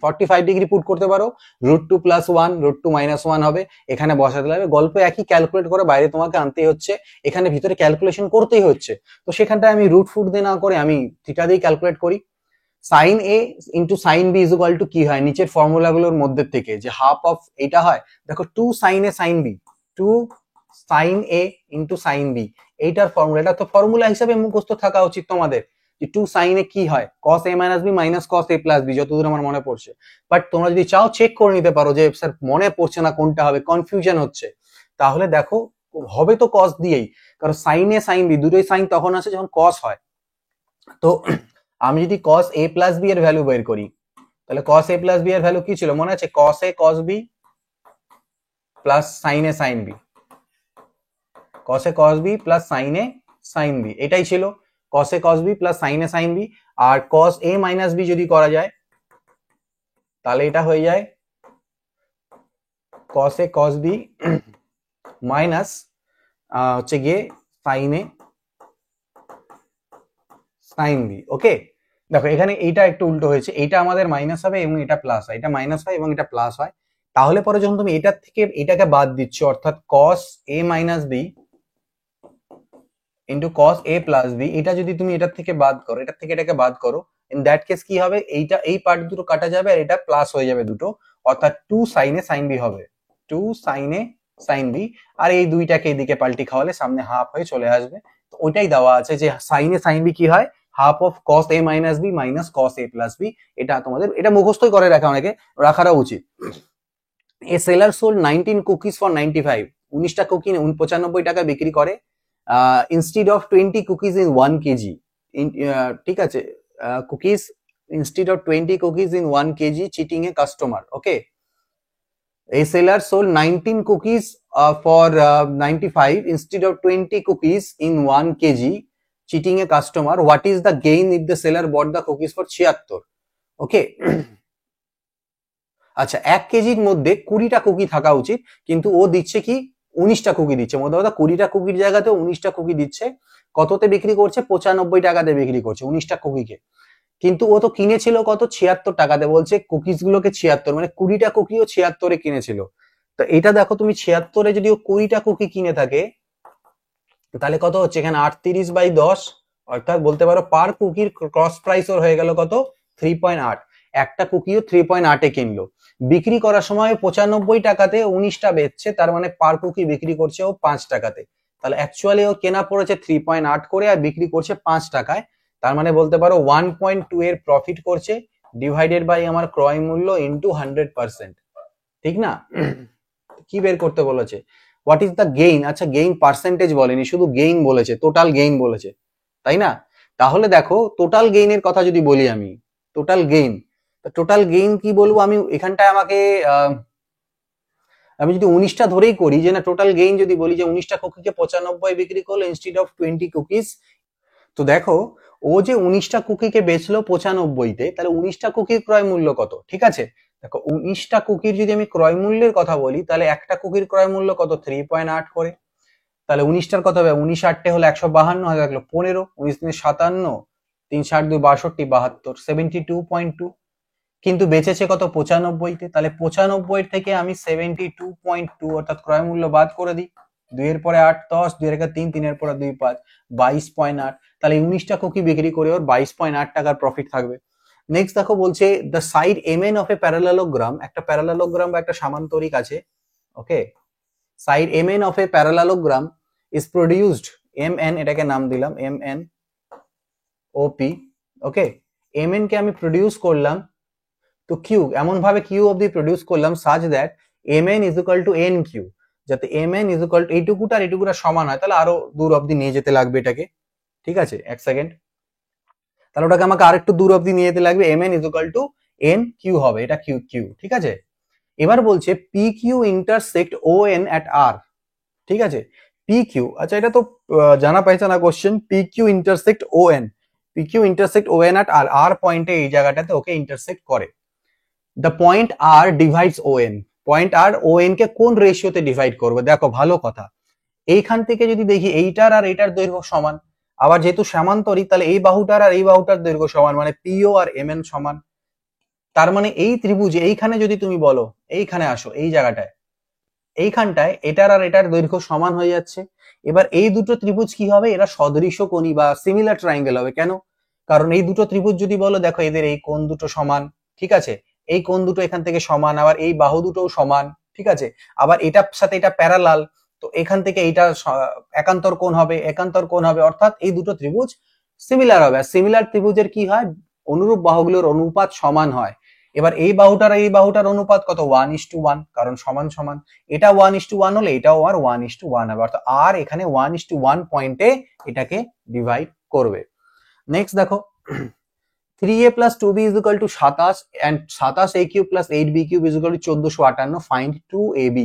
45 ডিগ্রি পুট করতে পারো, √2 + 1 √2 - 1 হবে, এখানে বসাতে লাগবে, গল্প একই, ক্যালকুলেট করে বাইরে তোমাকে আনতেই হচ্ছে, এখানে ভিতরে ক্যালকুলেশন করতেই হচ্ছে, তো সেখানটায় আমি রুট ফুট দিয়ে না করে আমি থিটা দিয়ে ক্যালকুলেট করি। sin a * sin b = কি হয়, নিচের ফর্মুলা গুলোর মধ্যে থেকে যে হাফ অফ এটা হয়, দেখো 2 sin a sin b, 2 sin a * sin b, এইটার ফর্মুলা, এটা তো ফর্মুলা হিসেবে মুখস্থ থাকা উচিত তোমাদের, যে 2 sin a কি হয়, cos a - b - cos a + b, যতদূর আমার মনে পড়ছে। বাট তোমরা যদি চাও চেক করে নিতে পারো যে স্যার মনে পড়ছে না কোনটা হবে, কনফিউশন হচ্ছে, তাহলে দেখো হবে তো cos দিয়েই, কারণ sin a sin b দুটোই সাইন তখন আসে যখন cos হয়। তো আমি যদি cos a + b এর ভ্যালু বের করি, তাহলে cos a + b এর ভ্যালু কি ছিল মনে আছে, cos a cos b + sin a sin b, cos a cos b + sin a sin b, এটাই ছিল cos a cos b + sin a sin b। R cos a - b যদি করা যায় তাহলে এটা হয়ে যায় cos a cos b minus হচ্ছে গিয়ে sin a sin b। ওকে, দেখো এখানে এইটা একটু উল্টো হয়েছে, এইটা আমাদের মাইনাস হবে এবং এটা প্লাস হয়, এটা মাইনাস হয় এবং এটা প্লাস হয়, তাহলে পরে যখন তুমি এটার থেকে এটাকে বাদ দিচ্ছ, অর্থাৎ cos a - b cos a + b, এটা যদি তুমি এটার থেকে বাদ করো, এটার থেকে এটাকে বাদ করো, ইন দ্যাট কেস কি হবে, এইটা এই পার্ট দুটো কাটা যাবে আর এটা প্লাস হয়ে যাবে দুটো, অর্থাৎ 2 sin a sin b হবে, 2 sin a sin b, আর এই দুইটাকে এদিকে পাল্টি খাওয়ালে সামনে হাফ হয়ে চলে আসবে। তো ওইটাই দেওয়া আছে যে sin a sin b কি হয়, half of cos a - b - cos a + b। এটা তোমাদের এটা মুখস্থই করে রাখা, অনেকে রাখাটা উচিত। A seller sold 19 cookies for 95, 19টা কুকি 95 টাকা বিক্রি করে, instead of 20 cookies in 1 KG, ঠিক আছে, cookies instead of 20 cookies in 1 KG, cheating a customer. Okay, a seller sold 19 cookies for 95 instead of 20 cookies in 1 kg, cheating a customer. What is the gain if the seller bought the cookies for 76? ওকে, আচ্ছা 1 কেজির মধ্যে 20টা cookie থাকা উচিত, কিন্তু ও দিচ্ছে কি 19টা cookie দিচ্ছে, মধ্যে কথা 20টা কুকির জায়গাতে 19টা কুকি দিচ্ছে, কততে বিক্রি করছে, 95 টাকাতে বিক্রি করছে 19টা কুকিকে, কিন্তু ও তো কিনেছিল কত, 76 টাকাতে, বলছে কুকিজ গুলোকে 76, মানে 20টা কুকিও 76-এ কিনেছিল। তো এটা দেখো তুমি 76-এ যদি ও 20টা কুকি কিনে থাকে তাহলে কত হচ্ছে, এখানে 38/10, অর্থাৎ বলতে পারো পার কুকির ক্রস প্রাইস ওর হয়ে গেল কত, 3.8, একটা কুকিও 3.8-এ কিনলো, বিক্রি করার সময় 95 টাকাতে 19টা বেচছে, তার মানে পার কুকি বিক্রি করছে ও 5 টাকাতে, তাহলে অ্যাকচুয়ালি ও কেনা পড়েছে 3.8 করে আর বিক্রি করছে 5 টাকায়, তার মানে বলতে পারো 1.2 এর প্রফিট করছে, ডিভাইডেড বাই আমার ক্রয় মূল্য ইন্টু 100%, ঠিক না? কি বের করতে বলেছে? What is the gain? আচ্ছা গেইন পার্সেন্টেজ বলেনি, শুধু গেইন বলেছে, টোটাল গেইন বলেছে, তাই না? তাহলে দেখো টোটাল গেইনের কথা যদি বলি আমি, টোটাল গেইন কি বলবো আমি এখানটায়? আমি যদি 19টা ধরেই করি যে না, টোটাল গেইন যদি বলি যে 19টা কুকিকে 95 বিক্রি করলো ইনস্টিড অফ 20 কুকিজ, তো দেখো ও যে 19টা কুকিকে বেচলো 95তে, তাহলে 19টা কুকির ক্রয় মূল্য কত? ঠিক আছে, দেখো 19টা কুকির যদি আমি ক্রয় মূল্যের কথা বলি, তাহলে একটা কুকির ক্রয় মূল্য কত? 3.8 করে। তাহলে 19টার কত হবে? 19 8 হলো 152, হয়ে গেল 15, 19 × 57, 3 7 2 62, 72, 72.2। কিন্তু বেচেছে কত? 95তে। তাহলে 95 থেকে আমি 72.2 অর্থাৎ ক্রয় মূল্য বাদ করে দিই। 2 এর পরে 8 10, 2 এর 3 3 এর পরে 2 5, 22.8। তাহলে 19টা কুকি বিক্রি করে ওর 22.8 টাকার প্রফিট থাকবে। নেক্সট দেখো বলছে the side mn of a parallelogram, একটা প্যারালেলোগ্রাম বা একটা সামান্তরিক আছে, okay, side mn of a parallelogram is produced, mn এটাকে নাম দিলাম mn op, ওকে, mn কে আমি প্রোডিউস করলাম, তো কিউ এমন ভাবে কিউ অবধি প্রডিউস করলাম সাজ দ্যাট mn is equal to n Q, যাতে mn ইজ ইকুয়াল টু এইটুকুটা আর এইটুকুটা সমান হয়। তাহলে আরো দূর অবধি নিয়ে যেতে লাগবে এটাকে, ঠিক আছে, এক সেকেন্ড, তাহলে ওটাকে আমাকে আরেকটু দূর অবধি নিয়ে যেতে লাগবে, mn is equal to n Q হবে, এটা কিউ কিউ, ঠিক আছে। এবার বলছে P Q intersect O N at R, ঠিক আছে, পি কিউ, আচ্ছা এটা তো জানা পাইছে না question, P Q intersect O N, P Q intersect O N at R, R পয়েন্টে এই জায়গাটাতে ওকে ইন্টারসেক্ট করে। The point R divides O N, point R O N কে কোন রেশিওতে ডিভাইড করবে? দেখো ভালো কথা, এইখান থেকে যদি দেখি এইটার আর এইটার দৈর্ঘ্য সমান, আবার যেহেতু সমান্তরিক তাহলে এই বাহুটার আর এই বাহুটার দৈর্ঘ্য সমান, মানে পিও আর এম এন সমান। তার মানে এই ত্রিভুজে এইখানে যদি তুমি বলো, এইখানে আসো, এই জায়গাটায়, এইখানটায় এটার আর এটার দৈর্ঘ্য সমান হয়ে যাচ্ছে। এবার এই দুটো ত্রিভুজ কি হবে? এরা সদৃশ্য কোণী বা সিমিলার ট্রায়াঙ্গেল হবে। কেন? কারণ এই দুটো ত্রিভুজ যদি বলো, দেখো এদের এই কোণ দুটো সমান, ঠিক আছে, এই কোণ দুটো এখান থেকে সমান, আবার এই বাহু দুটোও সমান, ঠিক আছে, আবার এটার সাথে এটা প্যারালাল, তো এখান থেকে এইটা একান্তর কোণ হবে, একান্তর কোণ হবে, অর্থাৎ এই দুটো ত্রিভুজ সিমিলার হবে। আর সিমিলার ত্রিভুজের কি হয়? অনুরূপ বাহুগুলোর অনুপাত সমান হয়। এবার এই বাহুটার এই বাহুটার অনুপাত কত? 1:1, কারণ সমান সমান। এটা 1:1 হলে এটাও আর 1:1 হবে, অর্থাৎ আর এখানে 1:1 পয়েন্টে এটাকে ডিভাইড করবে। নেক্সট দেখো 3a plus 2b is equal to 27 and 27a cube plus 8b cube is equal to 1458, find 2ab,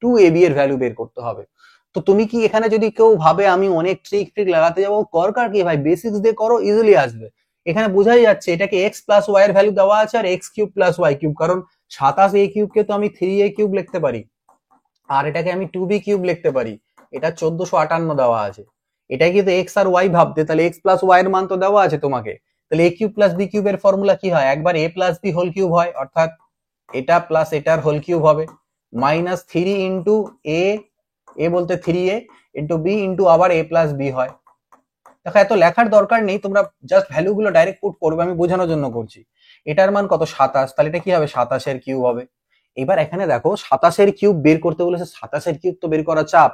2ab এর ভ্যালু বের করতে হবে। তো তুমি কি এখানে যদি কেউ ভাবে আমি অনেক ট্রিক লাগাতে যাবো, দরকার কি ভাই, বেসিক্স দিয়ে করো, ইজিলি আসবে। এখানে বোঝাই যাচ্ছে এটাকে x প্লাস y এর ভ্যালু দেওয়া আছে আর x cube plus y cube, কারণ 27a কিউব কে তো আমি 3a কিউব লিখতে পারি আর এটাকে আমি 2b কিউব লিখতে পারি, এটা 1458 দেওয়া আছে। এটা কিন্তু x আর y ভাবতে, তাহলে x প্লাস y এর মান তো দেওয়া আছে তোমাকে, তাহলে a কিউব প্লাস b কিউবের ফর্মুলা কি হয়? একবার a plus b whole cube হয়, অর্থাৎ এটা প্লাস এটার হোল কিউব হবে, মাইনাস 3 ইন্টু a বলতে 3a ইন্টু b ইন্টু আবার a প্লাস b হয়। দেখো এত লেখার দরকার নেই, তোমরা জাস্ট ভ্যালুগুলো ডাইরেক্ট পুট করবে, আমি বোঝানোর জন্য করছি। এটার মান কত? 27, তাহলে এটা কি হবে? 27 এর কিউব হবে। এবার এখানে দেখো 27 এর কিউব বের করতে বলেছে, 27 এর কিউব তো বের করা চাপ,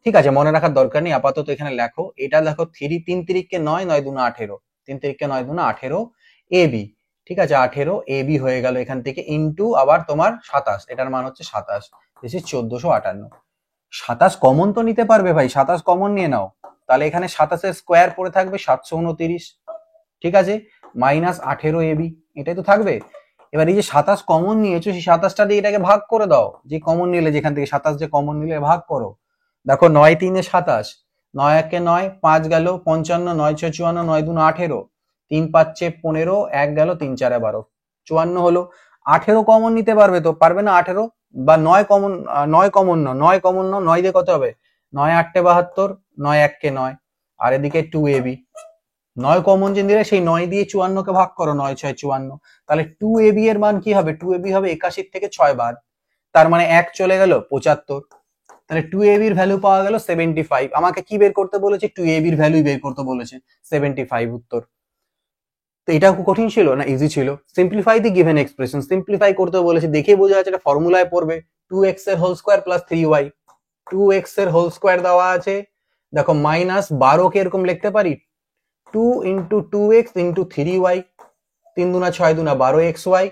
ঠিক আছে, মনে রাখার দরকার নেই, আপাতত এখানে লেখো। এটা দেখো 3 3 তিরিকে 9, 9 দুনা 18, 3 তিরিকে 9 দুনা 18 ab, ঠিক আছে, 18 ab হয়ে গেল এখান থেকে, ইনটু আবার তোমার 27, এটার মান হচ্ছে 27, দিস ইজ 1458। 27 কমন তো নিতে পারবে ভাই, 27 কমন নিয়ে নাও, তাহলে এখানে 27 এর স্কোয়ার পড়ে থাকবে 729, ঠিক আছে, মাইনাস 18 ab, এটাই তো থাকবে। এবার এই যে 27 কমন নিয়েছো, সেই 27টা দিয়ে এটাকে ভাগ করে দাও, যে কমন নিলে যেখান থেকে 27 যে কমন নিলে ভাগ করো। দেখো 9 3 27, 9 1 9, 5 গেল 55, 9 6 54, 9 2 18, 3 5 15, 1 গেল 3 4 12, 54 হলো। 18 কমন নিতে পারবে তো? পারবে না 18, বা 9 কমন, 9 কমন নাও, 9 কমন নাও, 9 দিয়ে কত হবে? 9 8 72, 9 1 9, আর এদিকে 2ab, 9 কমন যে দিলে সেই 9 দিয়ে 54 কে ভাগ করো, 9 6 54, তাহলে 2ab এর মান কি হবে? 2ab হবে 81 থেকে 6 বাদ, তার মানে 1 চলে গেল 75, তাহলে 2ab এর ভ্যালু পাওয়া গেল 75। আমাকে কি বের করতে বলেছে? 2ab এর ভ্যালু বের করতে বলেছে, 75 উত্তর। তো এটা কঠিন ছিল না, ইজি ছিল। Simplify the given expression, simplify করতে বলেছে, দেখে বোঝা যাচ্ছে এটা ফর্মুলায় পড়বে, 2x এর whole square plus 3y, 2x এর হোল স্কয়ার দেওয়া আছে, দেখো মাইনাস 12 কে এরকম লিখতে পারি 2 into 2x into 3y, 3 দুনা 6 দুনা 12xy,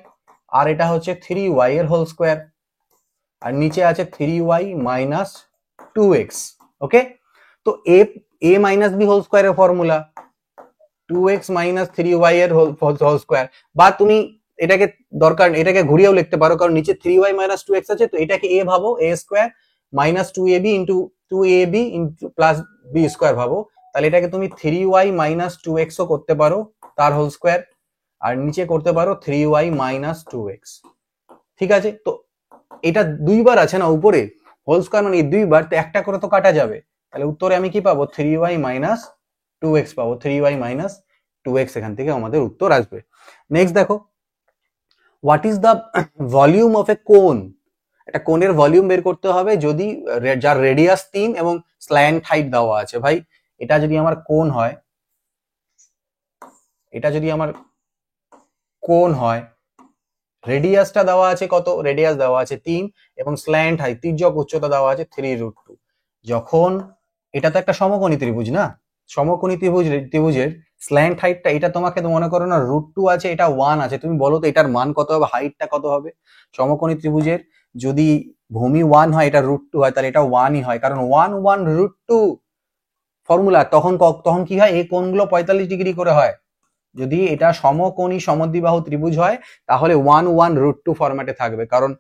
আর এটা হচ্ছে 3y এর হোল স্কোয়ার, আর নিচে আছে 3y মাইনাস 2x। ওকে, তো a মাইনাস বি হোল স্কোয়ারের ফর্মুলা 2x মাইনাস 3y এর হোল স্কোয়ার, বা তুমি এটাকে দরকার এটাকে ঘুরিয়েও লিখতে পারো, কারণ নিচে 3y মাইনাস 2x আছে, তো এটাকে a ভাবো, a square minus 2ab into 2ab into plus B square ভাবো, তাহলে এটাকে তুমি 3y মাইনাস 2x ও করতে পারো তার হোল স্কোয়ার, আর নিচে করতে পারো 3y মাইনাস 2x। ঠিক আছে, তো এটা দুইবার আছে না উপরে হোল স্কোয়ার, মানে দুইবার, তো একটা করে তো কাটা যাবে, তাহলে উত্তরে আমি কি পাবো 3y মাইনাস 2x পাবো, 3y মাইনাস 2x এখান থেকে আমাদের উত্তর আসবে। নেক্সট দেখো, what is the volume of a cone. একটা কোণের ভলিউম বের করতে হবে যদি যার রেডিয়াস 3 এবং স্ল্যান্ট হাইট দেওয়া আছে। ভাই এটা যদি আমার কোণ হয়, এটা যদি আমার কোণ হয়, রেডিয়াসটা দেওয়া আছে কত, রেডিয়াস দেওয়া আছে 3 এবং স্ল্যান্ট হাইট তির্যক উচ্চতা দেওয়া আছে 3√2। যখন এটা তো একটা সমকোণী ত্রিভুজ না, সমকোণী ত্রিভুজের স্ল্যান্ট হাইটটা, এটা তোমাকে তো মনে করো না √2 আছে, এটা 1 আছে, তুমি বলো তো এটার মান কত হবে, হাইটটা কত হবে। সমকোণী ত্রিভুজের যদি ভূমি 1 হয়, এটা √2 হয়, তাহলে এটা 1ই হয়, কারণ 1 1 √2 ফর্মুলা। তখন কি হয়, এই কোণগুলো 45 ডিগ্রি করে হয়। যদি এটা সমকোণী সমদ্বিবাহু ত্রিভুজ হয় তাহলে 1 1 √2 ফরম্যাটে থাকবে, কারণ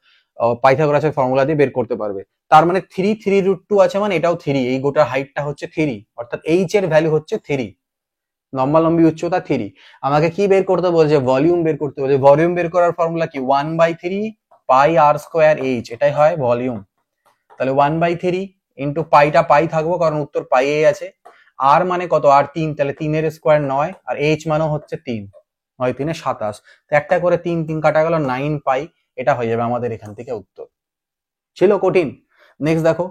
পাইথাগোরাসের ফর্মুলা দিয়ে বের করতে পারবে। তার মানে 3 3√2 আছে, মানে এটাও 3, এই গোটা হাইটটা হচ্ছে 3, অর্থাৎ এইচ এর ভ্যালু হচ্ছে 3, লম্বালম্বি উচ্চতা 3। আমাকে কি বের করতে বলছে, ভলিউম বের করতে বলছে। ভলিউম বের করার ফর্মুলা কি, 1/3 পাই আর স্কোয়ার এইচ, এটাই হয় ভলিউম। তাহলে 1/3 ইন্টু পাইটা পাই থাকবো কারণ উত্তর পাই এ আছে, আর মানে কত, আর 3, তাহলে 3 এর স্কোয়ার 9, আর এইচ মানে হচ্ছে 3, 9 3 27, তো একটা করে 3 3 কাটা গেল, 9 পাই, এটা হয়ে যাবে আমাদের এখান থেকে উত্তর। ছিল কঠিন। নেক্সট দেখো,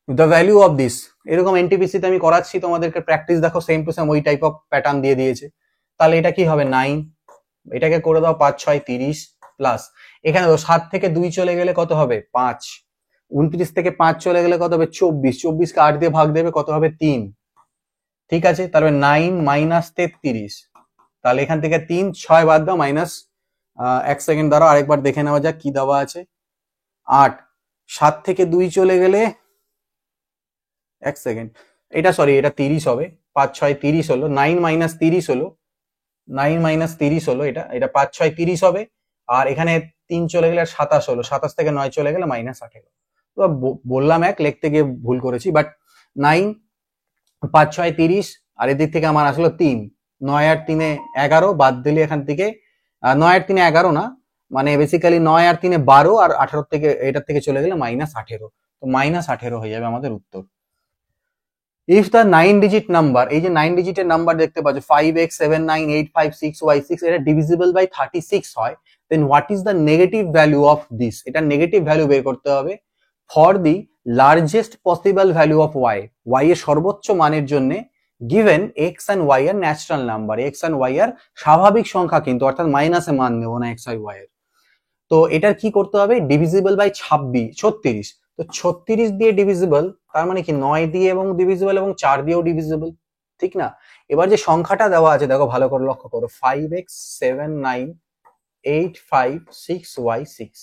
দ্য ভ্যালু অফ দিস, এরকম এনটিপিসি তে আমি করাচ্ছি তোমাদেরকে প্র্যাকটিস, দেখো সেম টু সেম ওই টাইপ অফ প্যাটার্ন দিয়ে দিয়েছে। তাহলে এটা কি হবে 9, এটাকে করে দাও 5 6 30 প্লাস, এখানে 7 থেকে 2 চলে গেলে কত হবে 5, 29 থেকে 5 চলে গেলে কত হবে 24, 24 কে 8 দিয়ে ভাগ দেবে কত হবে 3। ঠিক আছে, তাহলে 9 মাইনাস 33, তাহলে এখান থেকে 3 6 বাদ দাও মাইনাস, 1 সেকেন্ড দাঁড়াও আরেকবার দেখে নেওয়া যাক কি দেওয়া আছে। 8, 7 থেকে 2 চলে গেলে 1 সেকেন্ড, এটা সরি এটা 30 হবে, 5 6 30 হলো, 9 মাইনাস 30 হলো, 9 মাইনাস 30 হলো, এটা এটা 5 6 30 হবে, আর এখানে 3 চলে গেলে 27 হলো, 27 থেকে 9 চলে গেলে মাইনাস 18। তো বললাম এক, লিখতে গিয়ে ভুল করেছি, বাট 9 5 6 30, আর এদিক থেকে আমার আসলো 3, 9 আর 3 11, বাদ দিলে এখান থেকে 9 আর 3 11 না, মানে বেসিক্যালি 9 আর 3 12, আর 18 থেকে এটার থেকে চলে গেলে মাইনাস 18, তো মাইনাস 18 হয়ে যাবে আমাদের উত্তর। ইফ দ্য 9 ডিজিট নাম্বার, এই যে 9 ডিজিটের নাম্বার দেখতে পাচ্ছ 5x 7 9 8 5 6 y 6, এটা ডিভিজিবল বাই 36 হয়, then what is the negative value of this, এটা নেগেটিভ ভ্যালু বের করতে হবে for the largest possible value of y, y এর সর্বোচ্চ মানের জন্য গিভেন x and y এর natural number, x and y এর স্বাভাবিক সংখ্যা কিন্তু, অর্থাৎ মাইনাসে মান নেব না x আর y এর। তো এটার কি করতে হবে, ডিভিজিবল বাই 36, তো 36 দিয়ে ডিভিজিবল, তার মানে কি 9 দিয়ে এবং ডিভিজিবল এবং 4 দিয়েও ডিভিজিবল, ঠিক না। এবার যে সংখ্যাটা দেওয়া আছে দেখো ভালো করে লক্ষ্য করো, 5x 7 9 8 5 6 y 6,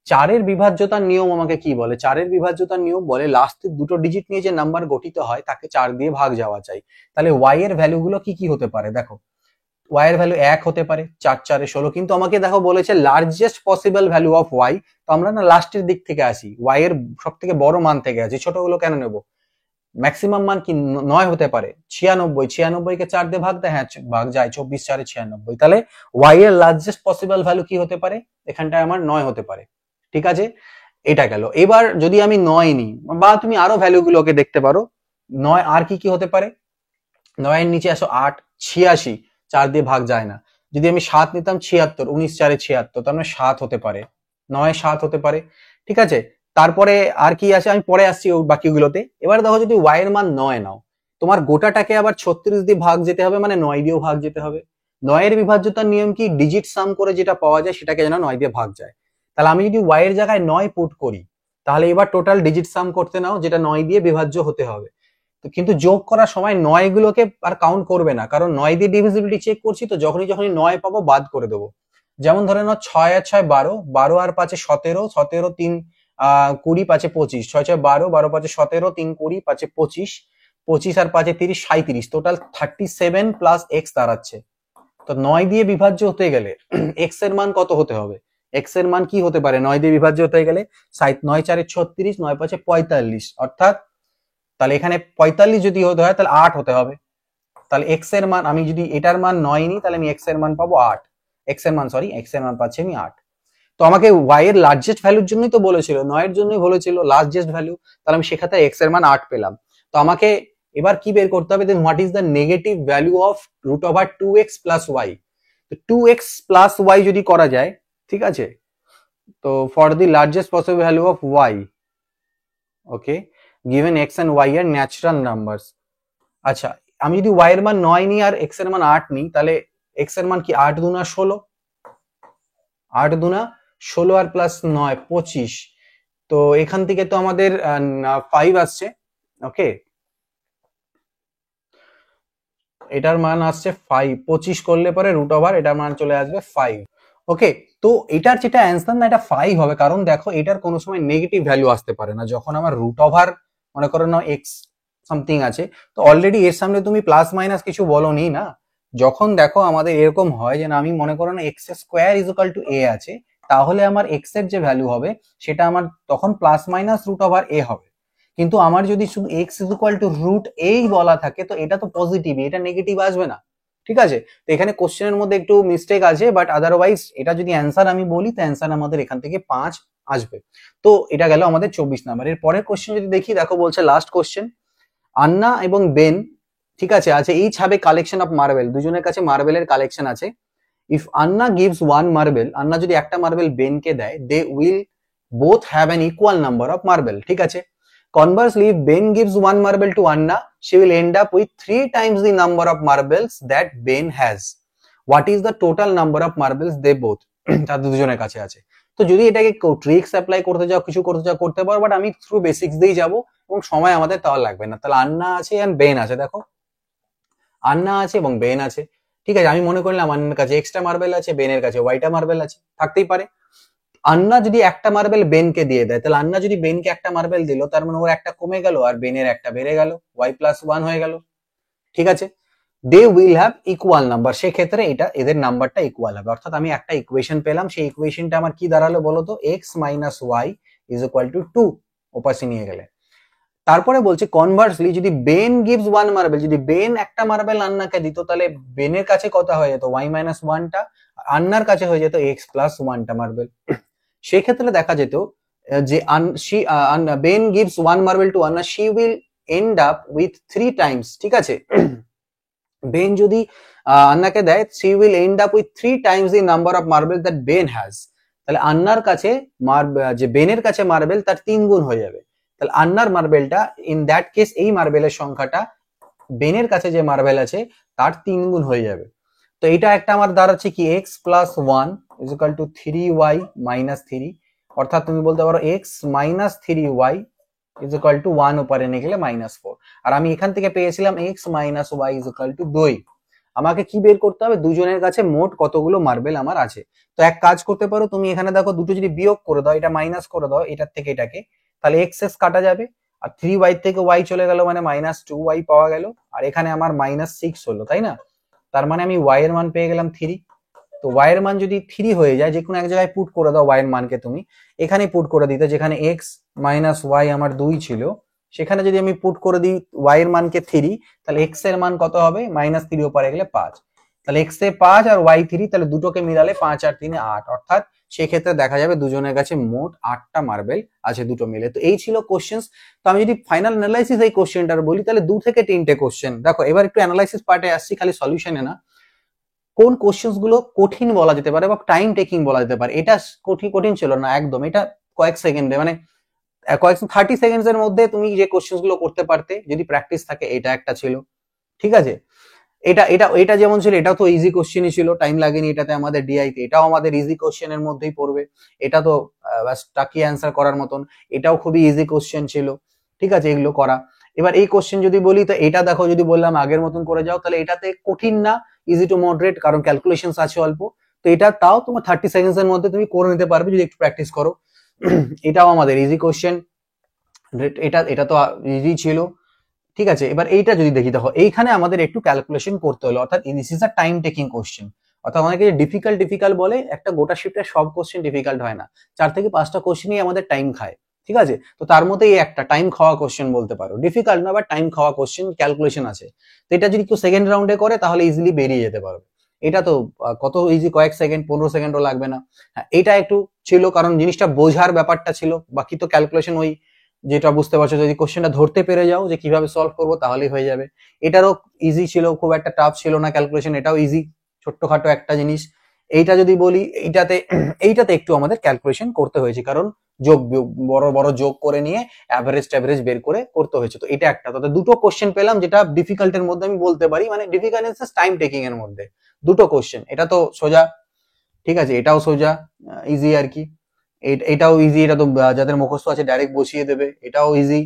4 এর বিভাজ্যতার নিয়ম আমাকে কি বলে, 4 এর বিভাজ্যতার নিয়ম বলে লাস্টের দুটো ডিজিট নিয়ে যে নাম্বার গঠিত হয় তাকে 4 দিয়ে ভাগ যাওয়া চাই। তাহলে y এর ভ্যালু গুলো কি কি হতে পারে, দেখো y এর ভ্যালু 1 হতে পারে, 4 4 16, কিন্তু আমাকে দেখো বলেছে largest possible value of y, তো আমরা না লাস্টের দিক থেকে আসি, y এর সব থেকে বড় মান থেকে আসি, ছোটগুলো কেন নেব। ম্যাক্সিমাম মান কি 9 হতে পারে, 96, 96 কে 4 দিয়ে ভাগ দেয়, হ্যাঁ ভাগ যায়, 24 4 96, তাহলে y এর লার্জেস্ট পসিবল ভ্যালু কি হতে পারে, এখানটায় আমার 9 হতে পারে। ঠিক আছে, এটা গেল। এবার যদি আমি 9 নিই, বা তুমি আরো ভ্যালু গুলোকে দেখতে পারো, 9 আর কি কি হতে পারে, 9 এর নিচে আসো 8 86, 4 দিয়ে ভাগ যায় না। যদি আমি 7 নিতাম 76, 19 4 76, তার মানে 7 হতে পারে, 9 7 হতে পারে। ঠিক আছে, তারপরে আর কি আছে আমি পরে আসছি বাকিগুলোতে। এবার দেখো যদি y এর মান 9 নাও, তোমার গোটাটাকে আবার 36 দিয়ে ভাগ যেতে হবে, মানে 9 দিয়েও ভাগ যেতে হবে। 9 এর বিভাজ্যতার নিয়ম কি, ডিজিট সাম করে যেটা পাওয়া যায় সেটাকে যেন 9 দিয়ে ভাগ যায়। তাহলে আমি যদি y এর জায়গায় 9 পুট করি, তাহলে এবার টোটাল ডিজিট সাম করতে নাও, যেটা 9 দিয়ে বিভাজ্য হতে হবে। তো কিন্তু যোগ করার সময় 9 গুলোকে আর কাউন্ট করবে না, কারণ 9 দিয়ে ডিভিজিবিলিটি চেক করছি, তো যখনই যখনই 9 পাবো বাদ করে দেবো। যেমন ধরে নাও 6 আর 6 12, 12 আর 5 17, 17 3 20, 5 25, 6 6 12, 12 5 17, 3 20, 5 25, 25 আর 5 30, 37, টোটাল 37 প্লাস এক্স দাঁড়াচ্ছে। তো 9 দিয়ে বিভাজ্য হতে গেলে এক্স এর মান কত হতে হবে? এক্স এর মান কি হতে পারে 9 দিয়ে বিভাজ্য হতে গেলে? 9 4 36, 9 5 45, অর্থাৎ তাহলে এখানে 45 যদি হতে হয় তাহলে 8 হতে হবে। তাহলে এক্স এর মান, আমি যদি এটার মান 9 নিই তাহলে আমি এক্স এর মান পাবো 8। এক্স এর মান পাচ্ছি আমি 8। তো আমাকে ওয়াই এর লার্জেস্ট ভ্যালুর জন্যই তো বলেছিল, 9 এর জন্যই বলেছিল লার্জেস্ট ভ্যালু, তাহলে আমি সেক্ষেত্রে এক্স এর মান 8 পেলাম। তো আমাকে এবার কি বের করতে হবে, then what is the negative value of √2x plus Y. তো 2x প্লাস ওয়াই যদি করা যায়, ঠিক আছে, তো for the largest possible value of Y, okay, given X and Y are natural numbers. আচ্ছা, আমি যদি ওয়াই এর মান 9 নিই আর এক্স এর মান 8 নিই, তাহলে এক্স এর মান কি 8 দুনা 16, 8 দুনা 16 আর প্লাস 9 25। তো এখান থেকে তো আমাদের 5 আসছে, ওকে, এটার মান আসছে 5, 25 করলে পরে এটার মান চলে আসবে 5। ওকে, তো এটার যেটা অ্যান্সার না, এটা 5 হবে, কারণ দেখো এটার কোনো সময় নেগেটিভ ভ্যালু আসতে পারে না। যখন আমার মনে করো না এক্স সামথিং আছে, তো অলরেডি এর সামনে তুমি প্লাস মাইনাস কিছু বলোনি না। যখন দেখো আমাদের এরকম হয় যে না, আমি মনে করো না X square is equal to A আছে, তাহলে আমার এক্স এর যে ভ্যালু হবে সেটা আমার তখন প্লাস মাইনাস √a হবে। কিন্তু আমার যদি শুধু x is equal two √a বলা থাকে, তো এটা তো পজিটিভ, এটা নেগেটিভ আসবে না, ঠিক আছে। তো এখানে কোশ্চেনের মধ্যে একটু মিস্টেক আছে, বাট আদারওয়াইজ এটা যদি অ্যান্সার আমি বলি তো অ্যান্সার আমাদের এখান থেকে 5 আসবে। তো এটা গেল আমাদের 24 নাম্বার। এর পরের কোশ্চেন যদি দেখি, দেখো বলছে লাস্ট কোশ্চেন, আন্না এবং বেন, ঠিক আছে, H have a collection of marble, দুজনের কাছে মার্বেলের কালেকশন আছে। If Anna gives one marble, আন্না যদি একটা মার্বেল বেনকে দেয়, they will both have an equal number of marble, ঠিক আছে। Conversely, if Ben gives one marble to Anna, she will end up with 3 times the number of marbles that Ben has. What is the total number of marbles they both? তাদের দুজনের কাছে আছে। তো যদি এটাকে tricks apply করতে যাও, কিছু করতে যাও করতে পারো, বাট আমি থ্রু বেসিক্স দিয়েই যাবো এবং সময় আমাদের তাও লাগবে না। তাহলে আন্না আছে এন্ড বেন আছে, দেখো আন্না আছে এবং বেন আছে, ঠিক আছে। আমি মনে করলাম আন্নার কাছে এক্সট্রা মার্বেল আছে, বেনের কাছে ওয়াইটা মার্বেল আছে, থাকতেই পারে। আন্না যদি একটা মার্বেল বেনকে দিয়ে দেয়, তাহলে আন্না যদি বেনকে একটা মার্বেল দিল, তার মানে ওর একটা কমে গেল আর বেনের একটা বেড়ে গেল, ওয়াই প্লাস 1 হয়ে গেল, ঠিক আছে। They will have equal number, সেক্ষেত্রে এটা এদের নাম্বারটা ইকুয়াল হবে, অর্থাৎ আমি একটা ইকুয়েশন পেলাম। সেই ইকুয়েশনটা আমার কি দাঁড়ালো বলতো, x minus y is equal to 2, ওপাশে নিয়ে গেলে। তারপরে বলছে কনভার্সলি, যদি বেন গিভস ওয়ান মার্বেল, যদি বেন একটা মার্বেল আন্নাকে দিত, তাহলে বেনের কাছে কত হয়ে যেত, ওয়াই মাইনাস 1টা, আন্নার কাছে হয়ে যেত এক্স প্লাস 1টা মার্বেল। সেক্ষেত্রে দেখা যেত যে Ben gives one marble to Anna, she will end up with 3 times, ঠিক আছে। বেন যদি আন্নাকে দেয়, she will end up with 3 times the number of marble that Ben has, তাহলে আন্নার কাছে যে বেনের কাছে মার্বেল তার 3 গুণ হয়ে যাবে। তাহলে আন্নার মার্বেলটা, ইন দ্যাট কেস এই মার্বেলের সংখ্যাটা বেনের কাছে যে মার্বেল আছে তার 3 গুণ হয়ে যাবে। তো এটা একটা আমার দাঁড়াচ্ছে কি, x plus 1 is equal two 3y minus 3, অর্থাৎ তুমি বলতে পারো x minus 3y is equal two 1 উপরে নিয়ে গেলে -4। আর আমি এখান থেকে পেয়েছিলাম x minus y is equal to 2। আমাকে কি বের করতে হবে, দুজনের কাছে মোট কতগুলো মার্বেল আমার আছে। তো এক কাজ করতে পারো তুমি, এখানে দেখো দুটো যদি বিয়োগ করে দাও, এটা মাইনাস করে দাও এটার থেকে এটাকে, তাহলে এক্স এক্স কাটা যাবে, আর 3y থেকে y চলে গেল, মানে -2y পাওয়া গেল, আর এখানে আমার -6 হলো, তাই না। তার মানে আমি y এর মান পেয়ে গেলাম 3। তো y এর মান যদি 3 হয়ে যায়, যে কোনো এক জায়গায় পুট করে দাও y এর মানকে, তুমি এখানে পুট করে দিতে, যেখানে x মাইনাস y আমার 2 ছিল, সেখানে যদি আমি পুট করে দিই y এর মানকে 3, তাহলে x এর মান কত হবে, -3 উপরে গেলে 5, তাহলে x এ 5 আর y 3, তাহলে দুটোকে মিলালে 5 আর 3 8, অর্থাৎ সেক্ষেত্রে দেখা যাবে দুজনের কাছে মোট 8টা মার্বেল আছে দুটো মিলে। তো এই ছিল কোশ্চেন্স। তো আমি যদি ফাইনাল অ্যানালাইসিস এই কোশ্চেনটার বলি, তাহলে 2 থেকে 3টে কোশ্চেন। দেখো এবার একটু অ্যানালাইসিস পার্টে আসছি, খালি সলিউশনে না। কোন কোশ্চেন্স গুলো কঠিন বলা যেতে পারে বা টাইম টেকিং বলা যেতে পারে, এটা কঠিন ছিল না একদম, এটা কয়েক সেকেন্ডে, মানে 30 সেকেন্ডস এর মধ্যে তুমি যে কোশ্চেন্স গুলো করতে পারতে যদি প্র্যাকটিস থাকে, এটা একটা ছিল, ঠিক আছে। এটা এটা এটা যেমন ছিল, এটাও তো ইজি কোশ্চেনই ছিল, টাইম লাগেনি এটাতে আমাদের ডিআই তে, এটাও আমাদের ইজি কোশ্চেনের মধ্যেই পড়বে, এটা তো বাস টাকি অ্যান্সার করার মতন, এটাও খুবই ইজি কোশ্চেন ছিল, ঠিক আছে, এগুলো করা। এবার এই কোশ্চেন যদি বলি তো এটা দেখো, যদি বললাম আগের মতন করে যাও, তাহলে এটাতে কঠিন না, ইজি টু মডারেট, কারণ ক্যালকুলেশন আছে অল্প। তো এটা তাও তোমার 30 সেকেন্ডস এর মধ্যে তুমি করে নিতে পারবে যদি একটু প্র্যাকটিস করো। এটাও আমাদের ইজি কোশ্চেন, এটা এটা তো ইজি ছিল। ঠিক আছে, এবার এইটা যদি দেখি, দেখো এইখানে আমাদের একটু ক্যালকুলেশন করতে হলো, অর্থাৎ this is a time taking question. অর্থাৎ অনেকে ডিফিকাল্ট ডিফিকাল্ট বলে, একটা গোটা শিফটের সব কোশ্চেন ডিফিকাল্ট হয় না, 4 থেকে 5টা কোশ্চেনই আমাদের টাইম খায়। ঠিক আছে, তো তার মধ্যে এই একটা টাইম খাওয়া কোশ্চেন বলতে পারো, ডিফিকাল্ট না, বাট টাইম খাওয়া কোশ্চেন, ক্যালকুলেশন আছে। তো এটা যদি কেউ সেকেন্ড রাউন্ডে করে তাহলে ইজিলি বেরিয়ে যেতে পারবে। এটা তো কত ইজি, কয়েক সেকেন্ড, 15 সেকেন্ডও লাগবে না। হ্যাঁ, এটা একটু ছিল কারণ জিনিসটা বোঝার ব্যাপারটা ছিল, বাকি তো ক্যালকুলেশন ওই যেটা বুঝতে পারছো, যদি কোশ্চেনটা ধরতে পেরে যাও যে কিভাবে সলভ করবো তাহলেই হয়ে যাবে। এটারও ইজি ছিল, খুব একটা টাফ ছিল না ক্যালকুলেশন, এটাও ইজি, ছোট্টখাটো একটা জিনিস। এইটা যদি বলি, এইটাতে এইটাতে একটু আমাদের ক্যালকুলেশন করতে হয়েছে, কারণ যোগ বড় বড় যোগ করে নিয়ে অ্যাভারেজ ট্যাভারেজ বের করে করতে হয়েছে। তো এটা একটা, তাতে দুটো কোশ্চেন পেলাম যেটা ডিফিকাল্টের মধ্যে আমি বলতে পারি, মানে ডিফিকাল্ট টাইম টেকিং এর মধ্যে দুটো কোশ্চেন। এটা তো সোজা, ঠিক আছে, এটাও সোজা, ইজি আর কি। এটাও ইজি, এটা তো যাদের মুখস্থ আছে ডাইরেক্ট বসিয়ে দেবে, এটাও ইজি।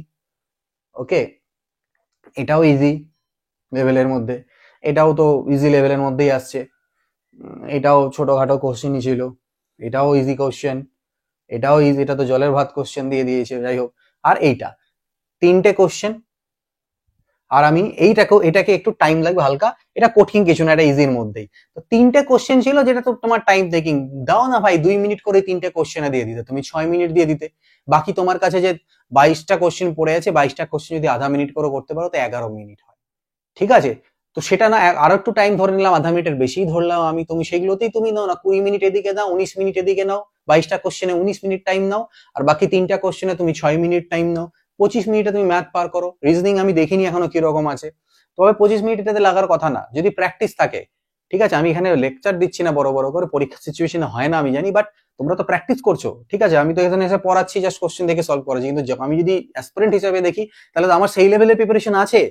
ওকে, এটাও ইজি লেভেলের মধ্যে, এটাও তো ইজি লেভেলের মধ্যেই আসছে। এটাও ছোটখাটো কোশ্চেনই ছিল, এটাও ইজি কোশ্চেন, এটাও ইজি, এটা তো জলের ভাত কোশ্চেন দিয়ে দিয়েছে, যাই হোক। আর এইটা 3টে কোশ্চেন, আর আমি এটাকে একটু টাইম লাগবে হালকা, এটা কঠিন কিছু না, এটা ইজির মধ্যেই। তো 3টে কোশ্চেন ছিল যেটা তো তোমার টাইম টেকিং, দাও না ভাই 2 মিনিট করে 3টে কোশ্চেনে দিয়ে দিতে, তুমি 6 মিনিট দিয়ে দিতে। বাকি তোমার কাছে যে 22টা কোশ্চেন পড়ে আছে, 22টা কোশ্চেন যদি আধা মিনিট করে করতে পারো তো 11 মিনিট হয়। ঠিক আছে, তো সেটা না, আরো একটু টাইম ধরে নিলাম, আধা মিনিটের বেশি ধরলাম আমি, তুমি সেগুলোতেই তুমি নাও না, 20 মিনিট এদিকে দাও, 19 মিনিট এদিকে নাও, 22টা কোশ্চেনে 19 মিনিট টাইম নাও, আর বাকি 3টা কোশ্চেনে তুমি 6 মিনিট টাইম নাও। 25 মিনিটে তুমি ম্যাথ পার করো। রিজনিং আমি দেখিনি এখনো কিরকম আছে, তবে 25 মিনিট এটাতে লাগার কথা না যদি প্র্যাকটিস থাকে। ঠিক আছে, আমি এখানে লেকচার দিচ্ছি না বড় বড় করে, পরীক্ষা সিচুয়েশনে হয় না আমি জানি, বাট তোমরা তো প্র্যাকটিস করছো। ঠিক আছে, আমি তো এখানে এসে পড়াচ্ছি, জাস্ট কোশ্চেন দেখে সলভ করেছি, কিন্তু আমি যদি অ্যাসপিরেন্ট হিসেবে দেখি তাহলে তো আমার সেই লেভেলের প্রিপারেশন আছে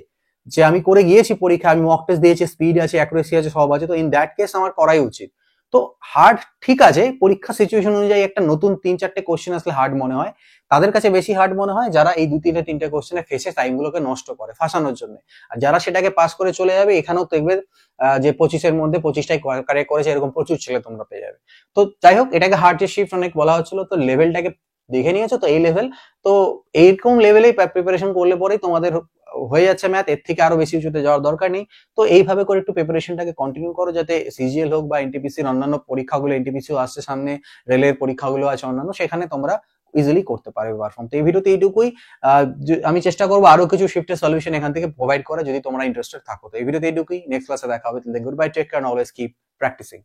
যে আমি করে গিয়েছি পরীক্ষা, আমি মক টেস্ট দিয়েছি, স্পিড আছে, অ্যাকুরেসি আছে, সব আছে, তো ইন দ্যাট কেস আমার করাই উচিত। তো হার্ড ঠিক আছে, পরীক্ষা সিচুয়েশন অনুযায়ী একটা নতুন 3-4টে কোশ্চেন আসলে হার্ড মনে হয়, তাদের কাছে বেশি হার্ড মনে হয় যারা এই 2-3টে কোশ্চেনে ফেসে টাইমগুলোকে নষ্ট করে ফাঁসানোর জন্য। আর যারা সেটাকে পাস করে চলে যাবে, এখানেও দেখবে যে 25-এর মধ্যে 25টাই কারেক্ট করেছে, এরকম প্রচুর ছেলে তোমরা পেয়ে যাবে। তো যাই হোক, এটাকে হার্ড শিফট অনেক বলা হচ্ছিল, তো লেভেলটাকে দেখে নিয়েছো তো, এই লেভেল। তো এইরকম লেভেলেই প্রিপারেশন করলে পরেই তোমাদের হয়ে যাচ্ছে ম্যাথ, এর থেকে আরো বেশি উঁচুতে যাওয়ার দরকার নেই। তো এইভাবে করে একটু প্রিপারেশনটাকে কন্টিনিউ করো, যাতে সিজিএল হোক বা এনটিপিসির অন্যান্য পরীক্ষাগুলো, এনটিপিসিও আসছে সামনে, রেলের পরীক্ষাগুলো আছে অন্যান্য, সেখানে তোমরা ইজিলি করতে পারবে পারফর্ম। তো এই ভিডিওতে এইটুকুই। আমি চেষ্টা করবো আরো কিছু শিফটের সলিউশন এখান থেকে প্রোভাইড করা, যদি তোমরা ইন্টারেস্টেড থাকো। তো এই ভিডিওতে এইটুকুই, নেক্সট ক্লাসে দেখা হবে। Good bye, take care, always keep practising.